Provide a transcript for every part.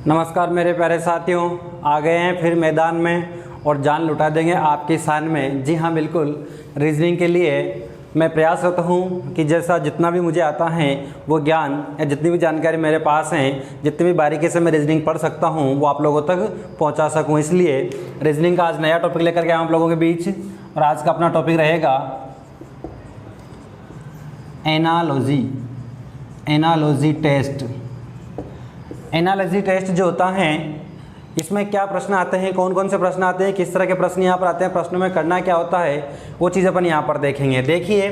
नमस्कार मेरे प्यारे साथियों, आ गए हैं फिर मैदान में और जान लुटा देंगे आपकी शान में। जी हाँ, बिल्कुल। रीजनिंग के लिए मैं प्रयासरत हूँ कि जैसा जितना भी मुझे आता है वो ज्ञान या जितनी भी जानकारी मेरे पास हैं, जितनी भी बारीकी से मैं रीजनिंग पढ़ सकता हूँ वो आप लोगों तक पहुँचा सकूँ। इसलिए रीजनिंग का आज नया टॉपिक लेकर के आया आप लोगों के बीच, और आज का अपना टॉपिक रहेगा एनालॉजी टेस्ट। एनालॉजी टेस्ट जो होता है, इसमें क्या प्रश्न आते हैं, कौन कौन से प्रश्न आते हैं, किस तरह के प्रश्न यहाँ पर आते हैं, प्रश्नों में करना क्या होता है, वो चीज़ अपन यहाँ पर देखेंगे। देखिए,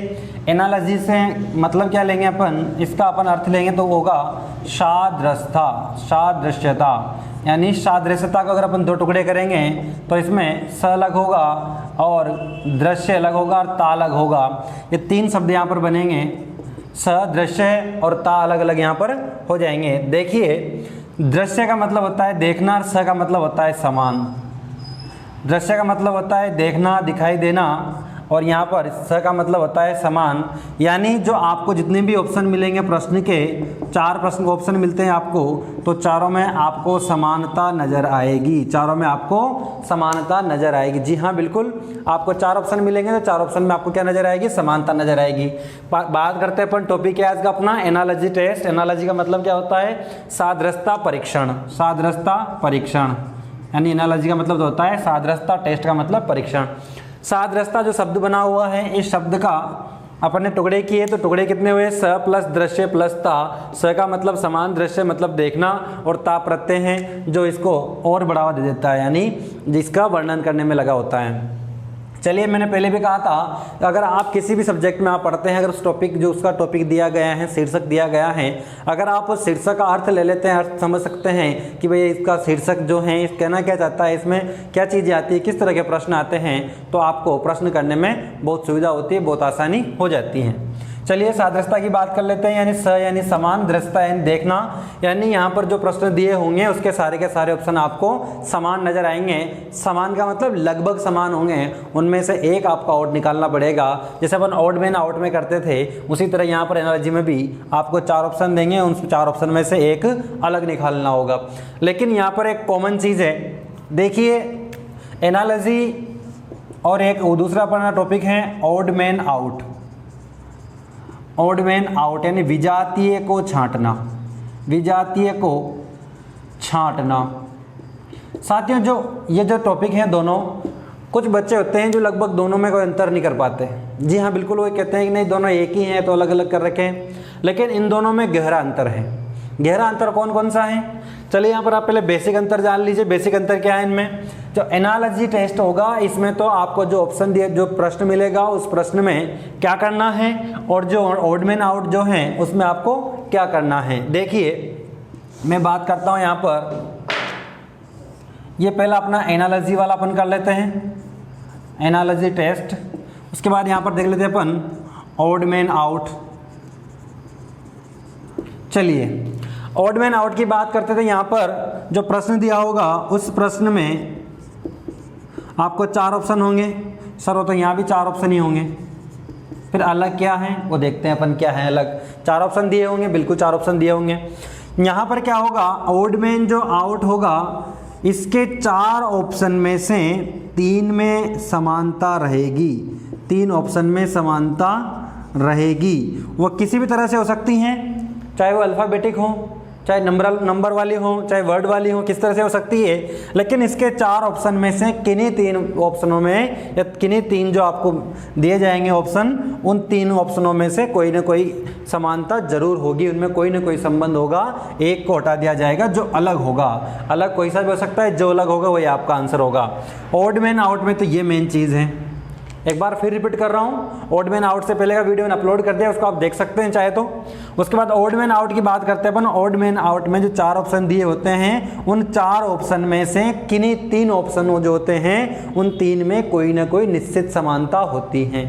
एनालॉजी से मतलब क्या लेंगे अपन, इसका अपन अर्थ लेंगे तो होगा सादृश्यता। यानी सादृश्यता को अगर अपन दो टुकड़े करेंगे तो इसमें स अलग होगा और दृश्य अलग होगा और ता अलग होगा। ये तीन शब्द यहाँ पर बनेंगे, सदृश्य और ता अलग अलग यहाँ पर हो जाएंगे। देखिए, दृश्य का मतलब होता है देखना और स का मतलब होता है समान। दृश्य का मतलब होता है देखना, दिखाई देना, और यहाँ पर स का मतलब होता है समान। यानी जो आपको जितने भी ऑप्शन मिलेंगे प्रश्न के, 4 प्रश्न ऑप्शन मिलते हैं आपको, तो चारों में आपको समानता नज़र आएगी। चारों में आपको समानता नज़र आएगी। जी हाँ, बिल्कुल। आपको 4 ऑप्शन मिलेंगे तो 4 ऑप्शन में आपको क्या नज़र आएगी, समानता नज़र आएगी। बात करते हैं अपन टॉपिक क्या है आज का अपना, एनालॉजी टेस्ट। एनालॉजी का मतलब क्या होता है, सादृश्यता परीक्षण। सादृश्यता परीक्षण यानी एनालॉजी का मतलब होता है सादृश्यता, टेस्ट का मतलब परीक्षण। सादृश्यता जो शब्द बना हुआ है, इस शब्द का अपन ने टुकड़े किए तो टुकड़े कितने हुए, स प्लस दृश्य प्लस ता। स का मतलब समान, दृश्य मतलब देखना, और ता प्रत्यय है जो इसको और बढ़ावा दे देता है, यानी जिसका वर्णन करने में लगा होता है। चलिए, मैंने पहले भी कहा था, अगर आप किसी भी सब्जेक्ट में आप पढ़ते हैं, अगर उस टॉपिक जो उसका टॉपिक दिया गया है, शीर्षक दिया गया है, अगर आप उस शीर्षक का अर्थ ले लेते हैं, अर्थ समझ सकते हैं कि भाई इसका शीर्षक जो है कहना क्या चाहता है, इसमें क्या चीज़ें आती है, किस तरह के प्रश्न आते हैं, तो आपको प्रश्न करने में बहुत सुविधा होती है, बहुत आसानी हो जाती है। चलिए, सादृश्यता की बात कर लेते हैं। यानी स यानी समान, दृश्यता यानी देखना, यानी यहाँ पर जो प्रश्न दिए होंगे उसके सारे के सारे ऑप्शन आपको समान नजर आएंगे। समान का मतलब लगभग समान होंगे, उनमें से एक आपका ऑड निकालना पड़ेगा। जैसे अपन ऑड में आउट में करते थे, उसी तरह यहाँ पर एनालॉजी में भी आपको 4 ऑप्शन देंगे, उन 4 ऑप्शन में से एक अलग निकालना होगा। लेकिन यहाँ पर एक कॉमन चीज़ है, देखिए, एनालॉजी और एक दूसरा अपना टॉपिक है odd man out. Odd man out यानी विजातीय को छांटना। विजातीय को छांटना। साथियों, जो ये जो टॉपिक है दोनों, कुछ बच्चे होते हैं जो लगभग दोनों में कोई अंतर नहीं कर पाते। जी हाँ, बिल्कुल। वो कहते हैं कि नहीं, दोनों एक ही हैं तो अलग अलग कर रखे हैं, लेकिन इन दोनों में गहरा अंतर है। गहरा अंतर कौन कौन सा है, चलिए यहाँ पर आप पहले बेसिक अंतर जान लीजिए। बेसिक अंतर क्या है इनमें, जो एनालॉजी टेस्ट होगा इसमें तो आपको जो ऑप्शन दिए, जो प्रश्न मिलेगा उस प्रश्न में क्या करना है, और जो ऑड मैन आउट जो है उसमें आपको क्या करना है। देखिए, मैं बात करता हूँ यहाँ पर, ये पहला अपना एनालॉजी वाला अपन कर लेते हैं, एनालॉजी टेस्ट। उसके बाद यहाँ पर देख लेते हैं अपन ऑड मैन आउट। चलिए, ऑड मैन आउट की बात करते थे। यहाँ पर जो प्रश्न दिया होगा उस प्रश्न में आपको 4 ऑप्शन होंगे। सर, वो तो यहाँ भी 4 ऑप्शन ही होंगे, फिर अलग क्या है वो देखते हैं अपन, क्या है अलग। 4 ऑप्शन दिए होंगे, बिल्कुल 4 ऑप्शन दिए होंगे। यहाँ पर क्या होगा, ऑड मैन जो आउट होगा इसके 4 ऑप्शन में से 3 में समानता रहेगी। 3 ऑप्शन में समानता रहेगी। वो किसी भी तरह से हो सकती हैं, चाहे वो अल्फ़ाबेटिक हो, चाहे नंबर वाली हो, चाहे वर्ड वाली हो, किस तरह से हो सकती है। लेकिन इसके 4 ऑप्शन में से किन्हीं 3 ऑप्शनों में, या किन्हीं 3 जो आपको दिए जाएंगे ऑप्शन, उन 3 ऑप्शनों में से कोई ना कोई समानता जरूर होगी, उनमें कोई ना कोई संबंध होगा। एक को हटा दिया जाएगा जो अलग होगा। अलग कोई सा भी हो सकता है, जो अलग होगा वही आपका आंसर होगा। ऑड मैन आउट में तो ये मेन चीज़ है। एक बार फिर रिपीट कर रहा हूँ, ऑड मैन आउट से पहले का वीडियो मैंने अपलोड कर दिया, उसको आप देख सकते हैं चाहे तो। उसके बाद ऑड मैन आउट की बात करते हैं अपन। ऑड मैन आउट में जो 4 ऑप्शन दिए होते हैं, उन 4 ऑप्शन में से किन्हीं 3 ऑप्शन जो होते हैं, उन 3 में कोई ना कोई निश्चित समानता होती है।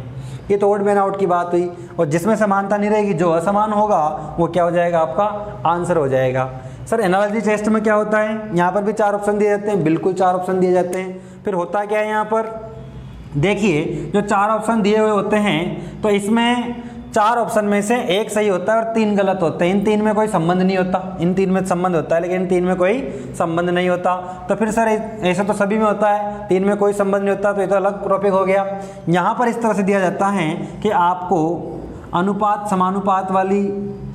ये तो ऑड मैन आउट की बात हुई। और जिसमें समानता नहीं रहेगी, जो असमान होगा, वो क्या हो जाएगा, आपका आंसर हो जाएगा। सर, एनालॉजी टेस्ट में क्या होता है, यहाँ पर भी 4 ऑप्शन दिए जाते हैं, बिल्कुल 4 ऑप्शन दिए जाते हैं। फिर होता क्या है यहाँ पर, देखिए जो 4 ऑप्शन दिए हुए होते हैं तो इसमें 4 ऑप्शन में से एक सही होता है और 3 गलत होते हैं। इन 3 में कोई संबंध नहीं होता, इन 3 में संबंध होता है लेकिन इन 3 में कोई संबंध नहीं होता। तो फिर सर ऐसा तो सभी में होता है, 3 में कोई संबंध नहीं होता तो ये तो अलग टॉपिक हो गया। यहाँ पर इस तरह से दिया जाता है कि आपको अनुपात समानुपात वाली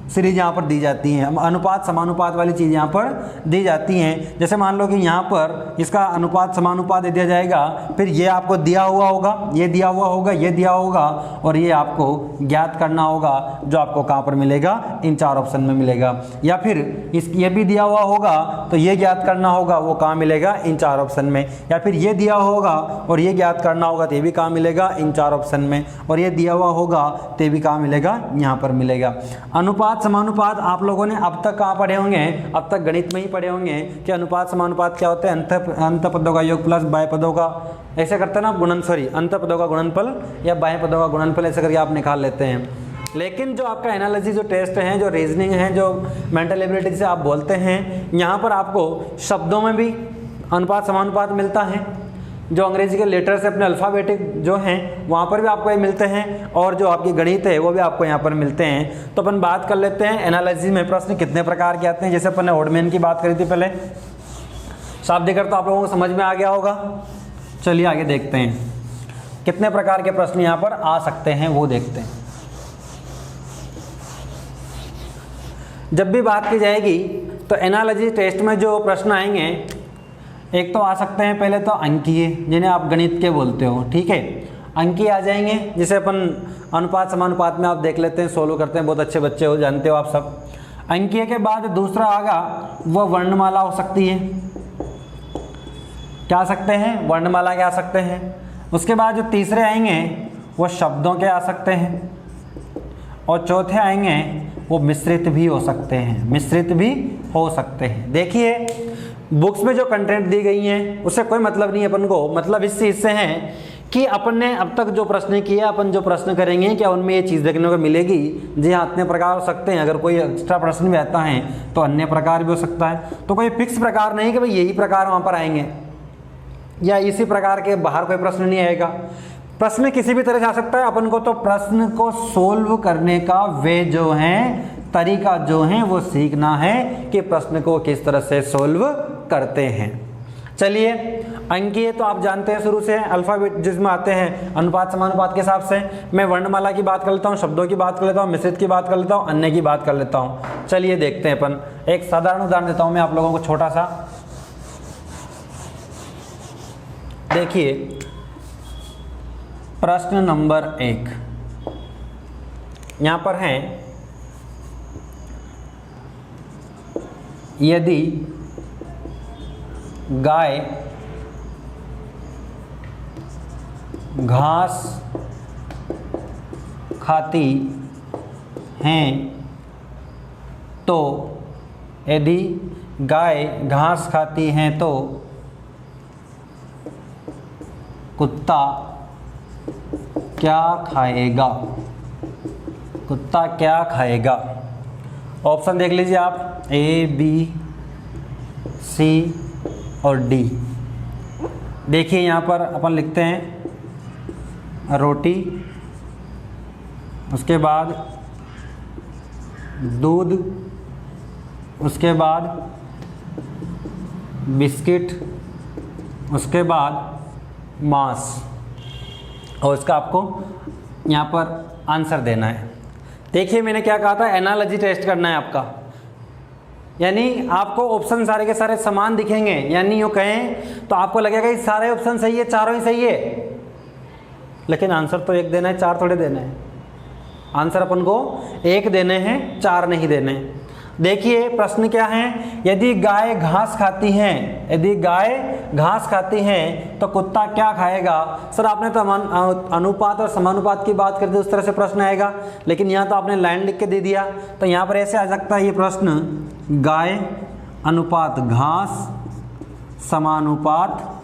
सीरीज यहाँ पर दी जाती हैं, अनुपात समानुपात वाली चीज़ यहाँ पर दी जाती हैं। जैसे मान लो कि यहाँ पर इसका अनुपात समानुपात दे दिया जाएगा, फिर ये आपको दिया हुआ होगा, ये दिया हुआ होगा, ये दिया होगा और ये आपको ज्ञात करना होगा, जो आपको कहाँ पर मिलेगा, इन 4 ऑप्शन में मिलेगा। या फिर ये भी दिया हुआ होगा तो ये ज्ञात करना होगा, वो कहाँ मिलेगा, इन 4 ऑप्शन में। या फिर ये दिया होगा और ये ज्ञात करना होगा तो ये भी कहाँ मिलेगा, इन 4 ऑप्शन में। और ये दिया हुआ होगा तो ये भी कहाँ मिलेगा, यहाँ पर मिलेगा। अनुपात समानुपात आप लोगों ने अब तक कहाँ पढ़े होंगे, अब तक गणित में ही पढ़े होंगे कि अनुपात समानुपात क्या होते हैं, अंत पदों का योग प्लस बाह्य पदों का, ऐसे करते हैं ना गुणन, सॉरी अंत पदों का गुणनफल या बाह्य पदों का गुणनफल, ऐसे करके आप निकाल लेते हैं। लेकिन जो आपका एनालिसिस जो टेस्ट है, जो रीजनिंग है, जो मेंटल एबिलिटी से आप बोलते हैं, यहाँ पर आपको शब्दों में भी अनुपात समानुपात मिलता है। जो अंग्रेजी के लेटर से अपने अल्फ़ाबेटिक जो हैं वहाँ पर भी आपको ये मिलते हैं, और जो आपकी गणित है वो भी आपको यहाँ पर मिलते हैं। तो अपन बात कर लेते हैं एनालिसिस में प्रश्न कितने प्रकार के आते हैं। जैसे अपन ने ओडमैन की बात करी थी पहले, शाब्दिक अर्थ तो आप लोगों को समझ में आ गया होगा। चलिए आगे देखते हैं कितने प्रकार के प्रश्न यहाँ पर आ सकते हैं, वो देखते हैं। जब भी बात की जाएगी तो एनालिसिस टेस्ट में जो प्रश्न आएंगे, एक तो आ सकते हैं पहले तो अंकीय, जिन्हें आप गणित के बोलते हो, ठीक है। अंकीय आ जाएंगे, जिसे अपन अनुपात समानुपात में आप देख लेते हैं, सोल्व करते हैं, बहुत अच्छे बच्चे हो, जानते हो आप सब। अंकीय के बाद दूसरा आगा वो वर्णमाला हो सकती है, क्या आ सकते हैं, वर्णमाला के आ सकते हैं। उसके बाद जो तीसरे आएंगे वो शब्दों के आ सकते हैं, और चौथे आएंगे वो मिश्रित भी हो सकते हैं, मिश्रित भी हो सकते हैं। देखिए बुक्स में जो कंटेंट दी गई हैं उससे कोई मतलब नहीं है अपन को, मतलब इस चीज़ से है कि अपन ने अब तक जो प्रश्न किए, अपन जो प्रश्न करेंगे क्या उनमें ये चीज़ देखने को मिलेगी। जी हाँ, इतने प्रकार हो सकते हैं। अगर कोई एक्स्ट्रा प्रश्न भी आता है तो अन्य प्रकार भी हो सकता है। तो कोई फिक्स प्रकार नहीं कि भाई यही प्रकार वहाँ पर आएंगे या इसी प्रकार के बाहर कोई प्रश्न नहीं आएगा। प्रश्न किसी भी तरह से आ सकता है। अपन को तो प्रश्न को सोल्व करने का वे जो है, तरीका जो है वो सीखना है कि प्रश्न को किस तरह से सोल्व करते हैं। चलिए अंकीय तो आप जानते हैं शुरू से, अल्फाबेट जिसमें आते हैं अनुपात समानुपात के हिसाब से। मैं वर्णमाला की बात कर लेता हूँ, शब्दों की बात कर लेता हूँ, मिश्रित की बात कर लेता हूँ, अन्य की बात कर लेता हूँ। चलिए देखते हैं अपन, एक साधारण उदाहरण देता हूँ मैं आप लोगों को छोटा सा। देखिए प्रश्न नंबर 1 यहाँ पर है, यदि गाय घास खाती हैं तो, यदि गाय घास खाती हैं तो कुत्ता क्या खाएगा, कुत्ता क्या खाएगा। ऑप्शन देख लीजिए आप, ए बी सी और डी। देखिए यहाँ पर अपन लिखते हैं रोटी, उसके बाद दूध, उसके बाद बिस्किट, उसके बाद मांस, और इसका आपको यहाँ पर आंसर देना है। देखिए मैंने क्या कहा था, एनालॉजी टेस्ट करना है आपका, यानी आपको ऑप्शन सारे के सारे समान दिखेंगे। यानी यूँ कहें तो आपको लगेगा कि सारे ऑप्शन सही है, चारों ही सही है, लेकिन आंसर तो एक देना है, 4 थोड़े देना है। आंसर अपन को 1 देने हैं, 4 नहीं देने। देखिए प्रश्न क्या है, यदि गाय घास खाती है, यदि गाय घास खाती है तो कुत्ता क्या खाएगा। सर आपने तो अनुपात और समानुपात की बात करते उस तरह से प्रश्न आएगा, लेकिन यहाँ तो आपने लाइन लिख के दे दिया, तो यहाँ पर ऐसे आ सकता है ये प्रश्न, गाय अनुपात घास समानुपात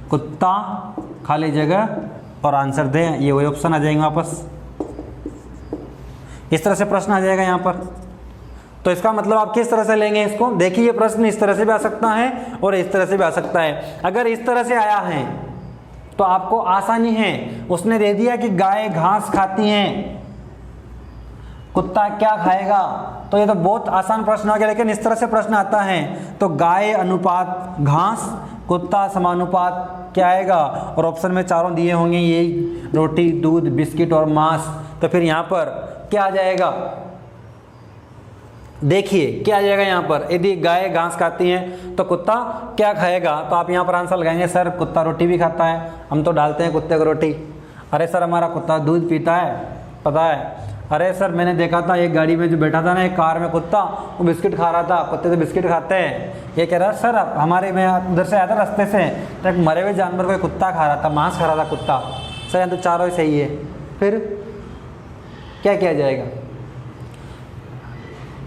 कुत्ता खाली जगह और आंसर दें, ये वही ऑप्शन आ जाएंगे वापस। इस तरह से प्रश्न आ जाएगा यहाँ पर। तो इसका मतलब आप किस तरह से लेंगे इसको, देखिए ये प्रश्न इस तरह से भी आ सकता है और इस तरह से भी आ सकता है। अगर इस तरह से आया है तो आपको आसानी है, उसने दे दिया कि गाय घास खाती हैं, कुत्ता क्या खाएगा, तो ये तो बहुत आसान प्रश्न हो गया। लेकिन इस तरह से प्रश्न आता है तो गाय अनुपात घास, कुत्ता समानुपात क्या आएगा, और ऑप्शन में चारों दिए होंगे, ये रोटी, दूध, बिस्किट और मांस। तो फिर यहाँ पर क्या आ जाएगा, देखिए क्या आ जाएगा यहाँ पर, यदि गाय घास खाती है तो कुत्ता क्या खाएगा। तो आप यहाँ पर आंसर लगाएंगे, सर कुत्ता रोटी भी खाता है, हम तो डालते हैं कुत्ते को रोटी। अरे सर हमारा कुत्ता दूध पीता है, पता है। अरे सर मैंने देखा था एक गाड़ी में जो बैठा था ना, एक कार में कुत्ता, वो बिस्किट खा रहा था, कुत्ते तो बिस्किट खाते हैं। ये कह रहा सर हमारे, मैं उधर से आया था रास्ते से, तो एक मरे हुए जानवर को कुत्ता खा रहा था, मांस खा रहा था कुत्ता। सर यहाँ तो चारों ही सही है, फिर क्या किया जाएगा।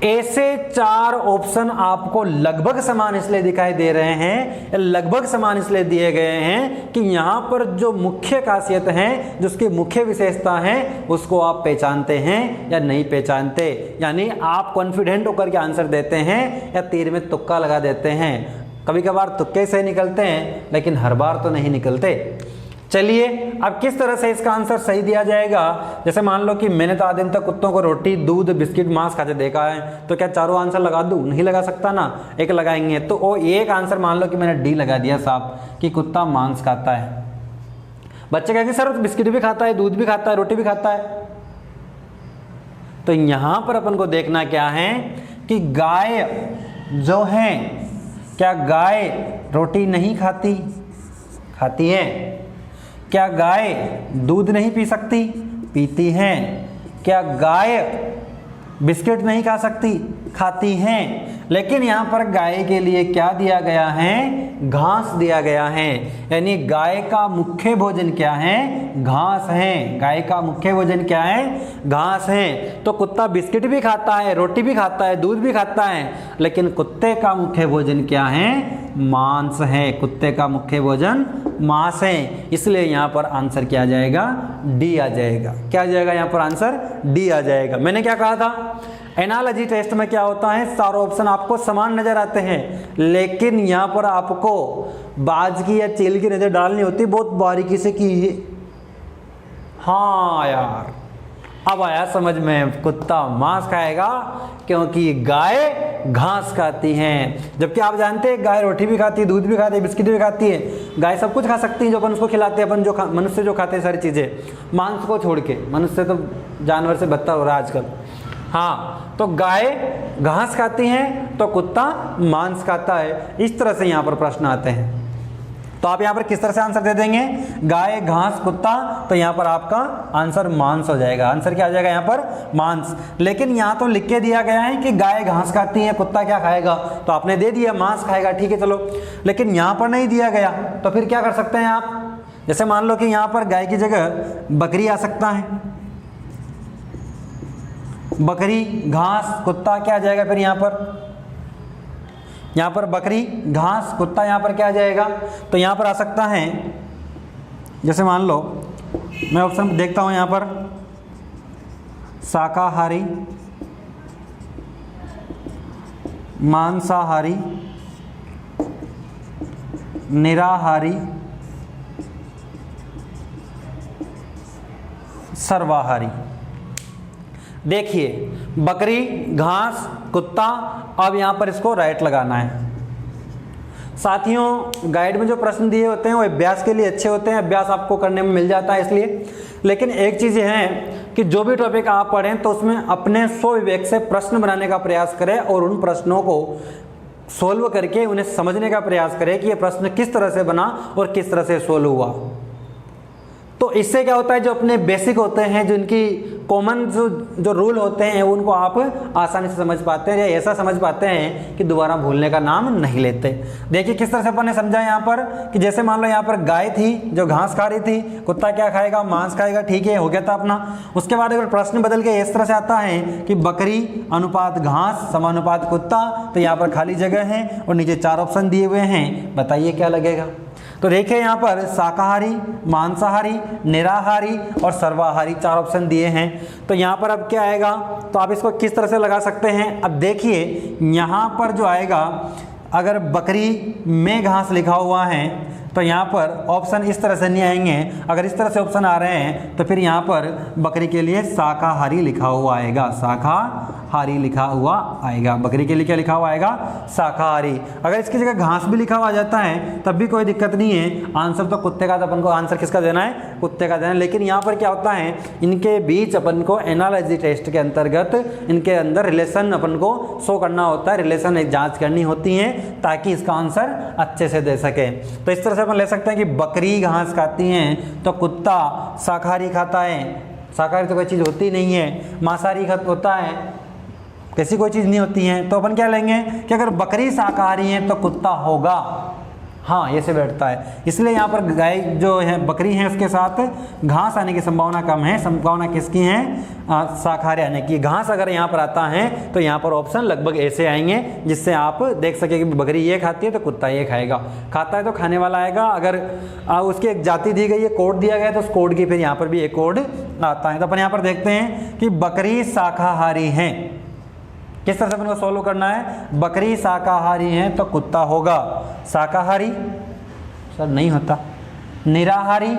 ऐसे 4 ऑप्शन आपको लगभग समान इसलिए दिखाई दे रहे हैं, लगभग समान इसलिए दिए गए हैं कि यहां पर जो मुख्य खासियत है, जो उसकी मुख्य विशेषता है, उसको आप पहचानते हैं या नहीं पहचानते। यानी आप कॉन्फिडेंट होकर के आंसर देते हैं या तीर में तुक्का लगा देते हैं। कभी कभार तुक्के से निकलते हैं लेकिन हर बार तो नहीं निकलते। चलिए अब किस तरह से इसका आंसर सही दिया जाएगा। जैसे मान लो कि मैंने तो आज दिन तक कुत्तों को रोटी, दूध, बिस्किट, मांस खाते देखा है, तो क्या चारों आंसर लगा दूं? नहीं लगा सकता ना, एक लगाएंगे। तो वो एक आंसर मान लो कि मैंने डी लगा दिया साहब, कि कुत्ता मांस खाता है। बच्चे कहेंगे सर बिस्किट भी खाता है, दूध भी खाता है, रोटी भी खाता है। तो यहां पर अपन को देखना क्या है कि गाय जो है, क्या गाय रोटी नहीं खाती? खाती है। क्या गाय दूध नहीं पी सकती? पीती हैं। क्या गाय बिस्किट नहीं खा सकती? खाती हैं। लेकिन यहाँ पर गाय के लिए क्या दिया गया है? घास दिया गया है। यानी गाय का मुख्य भोजन क्या है? घास है। गाय का मुख्य भोजन क्या है? घास है। तो कुत्ता बिस्किट भी खाता है, रोटी भी खाता है, दूध भी खाता है, लेकिन कुत्ते का मुख्य भोजन क्या है? मांस है। कुत्ते का मुख्य भोजन मांस है। इसलिए यहाँ पर आंसर क्या आ जाएगा? डी आ जाएगा। क्या आ जाएगा यहाँ पर आंसर? डी आ जाएगा। मैंने क्या कहा था, एनालॉजी टेस्ट में क्या होता है, सारे ऑप्शन आपको समान नजर आते हैं, लेकिन यहाँ पर आपको बाज की या चील की नजर डालनी होती, बहुत बारीकी से की। हाँ यार अब आया समझ में, कुत्ता मांस खाएगा क्योंकि गाय घास खाती हैं। जबकि आप जानते हैं गाय रोटी भी खाती है, दूध भी खाती है, बिस्किट भी खाती है। गाय सब कुछ खा सकती है जो अपन उसको खिलाते हैं, अपन जो मनुष्य जो खाते हैं सारी चीज़ें, मांस को छोड़ के। मनुष्य तो जानवर से बदतर हो रहा है आजकल। हाँ, तो गाय घास खाती हैं तो कुत्ता मांस खाता है। इस तरह से यहाँ पर प्रश्न आते हैं। तो आप यहाँ पर किस तरह से आंसर दे देंगे? गाय, घास, कुत्ता, तो यहाँ पर आपका आंसर मांस हो जाएगा। आंसर क्या आ जाएगा यहाँ पर? मांस। लेकिन यहाँ तो लिख के दिया गया है कि गाय घास खाती है, कुत्ता क्या खाएगा, तो आपने दे दिया मांस खाएगा, ठीक है चलो। लेकिन यहाँ पर नहीं दिया गया, तो फिर क्या कर सकते हैं आप? जैसे मान लो कि यहाँ पर गाय की जगह बकरी आ सकता है, बकरी, घास, कुत्ता, क्या आ जाएगा फिर यहाँ पर बकरी, घास, कुत्ता, यहाँ पर क्या आ जाएगा? तो यहाँ पर आ सकता है, जैसे मान लो मैं ऑप्शन देखता हूँ यहाँ पर, शाकाहारी, मांसाहारी, निराहारी, सर्वाहारी। देखिए बकरी, घास, कुत्ता, अब यहाँ पर इसको राइट लगाना है। साथियों गाइड में जो प्रश्न दिए होते हैं वो अभ्यास के लिए अच्छे होते हैं, अभ्यास आपको करने में मिल जाता है इसलिए। लेकिन एक चीज़ ये है कि जो भी टॉपिक आप पढ़ें तो उसमें अपने स्वविवेक से प्रश्न बनाने का प्रयास करें और उन प्रश्नों को सोल्व करके उन्हें समझने का प्रयास करें कि ये प्रश्न किस तरह से बना और किस तरह से सोल्व हुआ। तो इससे क्या होता है, जो अपने बेसिक होते हैं, जो इनकी कॉमन जो रूल होते हैं, उनको आप आसानी से समझ पाते हैं, या ऐसा समझ पाते हैं कि दोबारा भूलने का नाम नहीं लेते। देखिए किस तरह से अपन ने समझा यहाँ पर कि जैसे मान लो यहाँ पर गाय थी जो घास खा रही थी, कुत्ता क्या खाएगा? मांस खाएगा, ठीक है, हो गया था अपना। उसके बाद अगर प्रश्न बदल के इस तरह से आता है कि बकरी अनुपात घास समानुपात कुत्ता, तो यहाँ पर खाली जगह है और नीचे 4 ऑप्शन दिए हुए हैं, बताइए क्या लगेगा? तो देखिए यहाँ पर शाकाहारी, मांसाहारी, निराहारी और सर्वाहारी 4 ऑप्शन दिए हैं। तो यहाँ पर अब क्या आएगा, तो आप इसको किस तरह से लगा सकते हैं? अब देखिए यहाँ पर जो आएगा, अगर बकरी में घास लिखा हुआ है तो यहाँ पर ऑप्शन इस तरह से नहीं आएंगे। अगर इस तरह से ऑप्शन आ रहे हैं तो फिर यहाँ पर बकरी के लिए शाकाहारी लिखा हुआ आएगा, शाकाहारी लिखा हुआ आएगा। बकरी के लिए क्या लिखा हुआ आएगा? शाकाहारी। अगर इसकी जगह घास भी लिखा हुआ जाता है तब भी कोई दिक्कत नहीं है। आंसर तो कुत्ते का, तो अपन को आंसर किसका देना है? कुत्ते का देना है। लेकिन यहाँ पर क्या होता है, इनके बीच अपन को एनालॉजी टेस्ट के अंतर्गत इनके अंदर रिलेशन अपन को शो करना होता है, रिलेशन एक जांच करनी होती है ताकि इसका आंसर अच्छे से दे सके। तो इस तरह से अपन ले सकते हैं कि बकरी घास खाती है तो कुत्ता शाकाहारी खाता है। शाकाहारी तो कोई चीज़ होती नहीं है, मांसाहारी होता है, कैसी कोई चीज़ नहीं होती है। तो अपन क्या लेंगे कि अगर बकरी शाकाहारी है तो कुत्ता होगा, हाँ ये से बैठता है। इसलिए यहाँ पर गाय जो है, बकरी है, उसके साथ घास आने की संभावना कम है। संभावना किसकी है? शाकाहारी आने की। घास अगर यहाँ पर आता है तो यहाँ पर ऑप्शन लगभग ऐसे आएंगे जिससे आप देख सके कि बकरी ये खाती है तो कुत्ता ये खाएगा। खाता है तो खाने वाला आएगा। अगर उसकी एक जाति दी गई है, कोड दिया गया है, तो उस कोड की फिर यहाँ पर भी एक कोड आता है। तो अपन यहाँ पर देखते हैं कि बकरी शाकाहारी है। किस तरह से अपन को सोल्व करना है? बकरी शाकाहारी है तो कुत्ता होगा शाकाहारी, सर नहीं होता। निराहारी,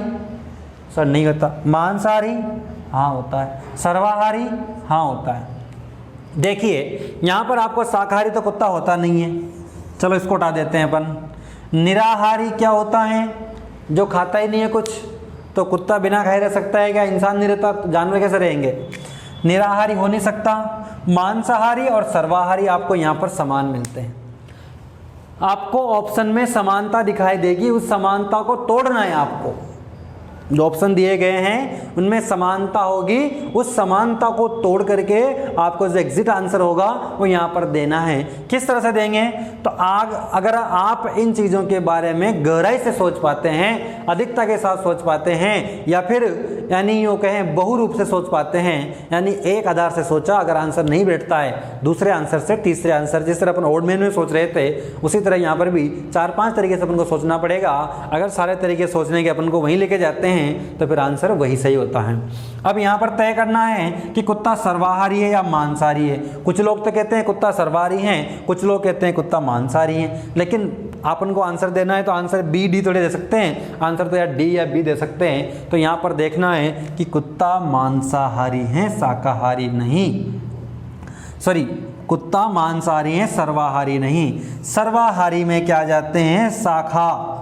सर नहीं होता। मांसाहारी, हाँ होता है। सर्वाहारी, हाँ होता है। देखिए यहाँ पर आपको शाकाहारी तो कुत्ता होता नहीं है, चलो इसको हटा देते हैं अपन। निराहारी क्या होता है? जो खाता ही नहीं है कुछ। तो कुत्ता बिना खाए रह सकता है क्या? इंसान नहीं रहता तो जानवर कैसे रहेंगे? निराहारी हो नहीं सकता। मांसाहारी और सर्वाहारी आपको यहाँ पर समान मिलते हैं। आपको ऑप्शन में समानता दिखाई देगी, उस समानता को तोड़ना है आपको। जो ऑप्शन दिए गए हैं उनमें समानता होगी, उस समानता को तोड़ करके आपको जो एग्जिट आंसर होगा वो यहाँ पर देना है। किस तरह से देंगे? तो अगर आप इन चीज़ों के बारे में गहराई से सोच पाते हैं, अधिकता के साथ सोच पाते हैं, या फिर यानी यूँ कहें बहुरूप से सोच पाते हैं, यानी एक आधार से सोचा, अगर आंसर नहीं बैठता है दूसरे आंसर से तीसरे आंसर, जिस तरह अपन ओड मेन में सोच रहे थे उसी तरह यहाँ पर भी 4-5 तरीके से अपन को सोचना पड़ेगा। अगर सारे तरीके सोचने के अपन को वहीं लेके जाते हैं तो फिर आंसर वही सही होता है। अब यहाँ पर तय करना है कि कुत्ता सर्वाहारी है या मांसाहारी है। कुछ लोग तो कहते हैं कुत्ता सर्वाहारी है, कुछ लोग कहते हैं कुत्ता मांसाहारी है। लेकिन अपन को आंसर देना है तो आंसर बी डी थोड़े दे सकते हैं, आंसर तो या डी या बी दे सकते हैं। तो यहाँ पर देखना है कि कुत्ता मांसाहारी है, शाकाहारी नहीं। सॉरी, कुत्ता मांसाहारी है, सर्वाहारी नहीं। सर्वाहारी में क्या जाते हैं? शाकाहारी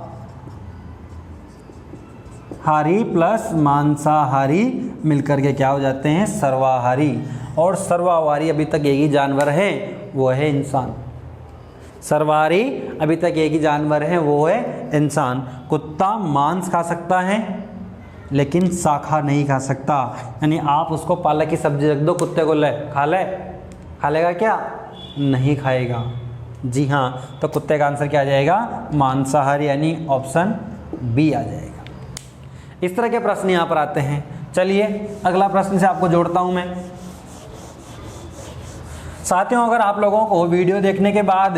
प्लस मांसाहारी मिलकर के क्या हो जाते हैं? सर्वाहारी। और सर्वाहारी अभी तक एक ही जानवर है, वो है इंसान। सर्वाहारी अभी तक एक ही जानवर है, वो है इंसान। कुत्ता मांस खा सकता है लेकिन शाखा नहीं खा सकता। यानी आप उसको पालक की सब्जी रख दो, कुत्ते को ले खा लेगा क्या? नहीं खाएगा। जी हाँ, तो कुत्ते का आंसर क्या आ जाएगा? मांसाहारी, यानी ऑप्शन बी आ जाएगा। इस तरह के प्रश्न यहाँ पर आते हैं। चलिए अगला प्रश्न से आपको जोड़ता हूँ मैं। साथियों, अगर आप लोगों को वीडियो देखने के बाद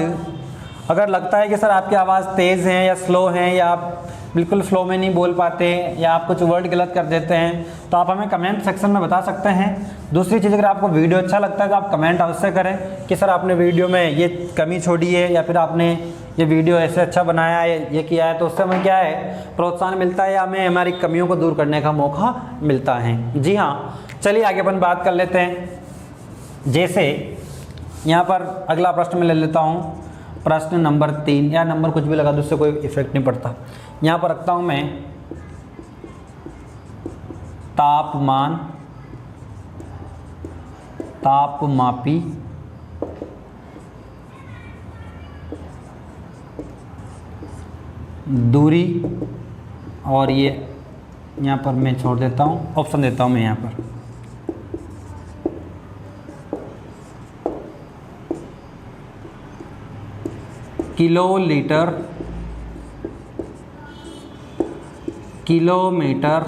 अगर लगता है कि सर आपकी आवाज़ तेज़ है या स्लो है, या आप बिल्कुल फ्लो में नहीं बोल पाते, या आप कुछ वर्ड गलत कर देते हैं, तो आप हमें कमेंट सेक्शन में बता सकते हैं। दूसरी चीज़, अगर आपको वीडियो अच्छा लगता है तो आप कमेंट अवश्य करें कि सर आपने वीडियो में ये कमी छोड़ी है, या फिर आपने ये वीडियो ऐसे अच्छा बनाया है, ये किया है। तो उससे हमें क्या है? प्रोत्साहन मिलता है, या हमें हमारी कमियों को दूर करने का मौका मिलता है। जी हाँ, चलिए आगे अपन बात कर लेते हैं। जैसे यहाँ पर अगला प्रश्न में ले लेता हूँ, प्रश्न नंबर 3, या नंबर कुछ भी लगा दो, उससे कोई इफेक्ट नहीं पड़ता। यहाँ पर रखता हूँ मैं तापमान, तापमापी, दूरी, और ये यहाँ पर मैं छोड़ देता हूँ, ऑप्शन देता हूँ मैं यहाँ पर किलोलीटर, किलोमीटर,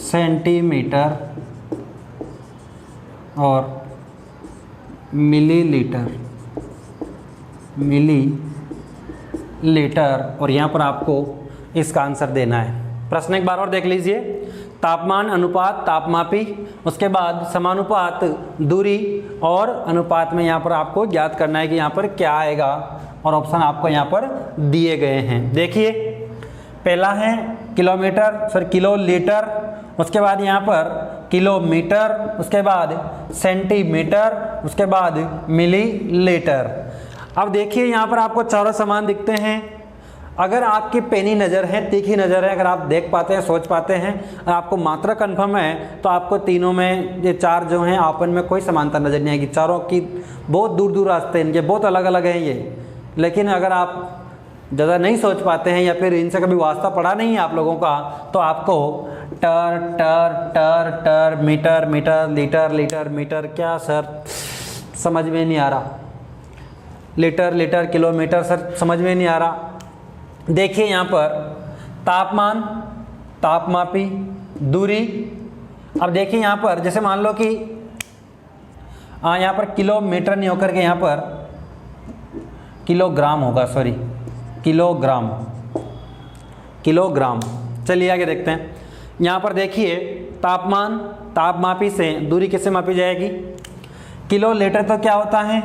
सेंटीमीटर और मिलीलीटर, मिलीलीटर। और यहाँ पर आपको इसका आंसर देना है। प्रश्न एक बार और देख लीजिए। तापमान अनुपात तापमापी, उसके बाद समानुपात दूरी, और अनुपात में यहाँ पर आपको ज्ञात करना है कि यहाँ पर क्या आएगा? और ऑप्शन आपको यहाँ पर दिए गए हैं। देखिए पहला है किलोलीटर, उसके बाद यहाँ पर किलोमीटर, उसके बाद सेंटीमीटर, उसके बाद मिलीलीटर। अब देखिए यहाँ पर आपको चारों समान दिखते हैं। अगर आपकी पेनी नज़र है, तीखी नज़र है, अगर आप देख पाते हैं, सोच पाते हैं, और आपको मात्रा कन्फर्म है, तो आपको तीनों में ये चार जो हैं आपन में कोई समानता नज़र नहीं आएगी। चारों की बहुत दूर दूर रास्ते हैं, इनके बहुत अलग अलग हैं ये। लेकिन अगर आप ज़्यादा नहीं सोच पाते हैं या फिर इनसे कभी वास्ता पड़ा नहीं है आप लोगों का, तो आपको टर टर टर टर, metre metre, litre litre metre, क्या सर समझ में नहीं आ रहा, लीटर लीटर, किलोमीटर सर समझ में नहीं आ रहा। देखिए यहाँ पर तापमान, तापमापी, दूरी। अब देखिए यहाँ पर जैसे मान लो कि यहाँ पर किलोमीटर नहीं होकर के यहाँ पर किलोग्राम होगा, सॉरी किलोग्राम, किलोग्राम। चलिए आगे देखते हैं। यहाँ पर देखिए तापमान, तापमापी से दूरी किससे मापी जाएगी? किलोलीटर तो क्या होता है,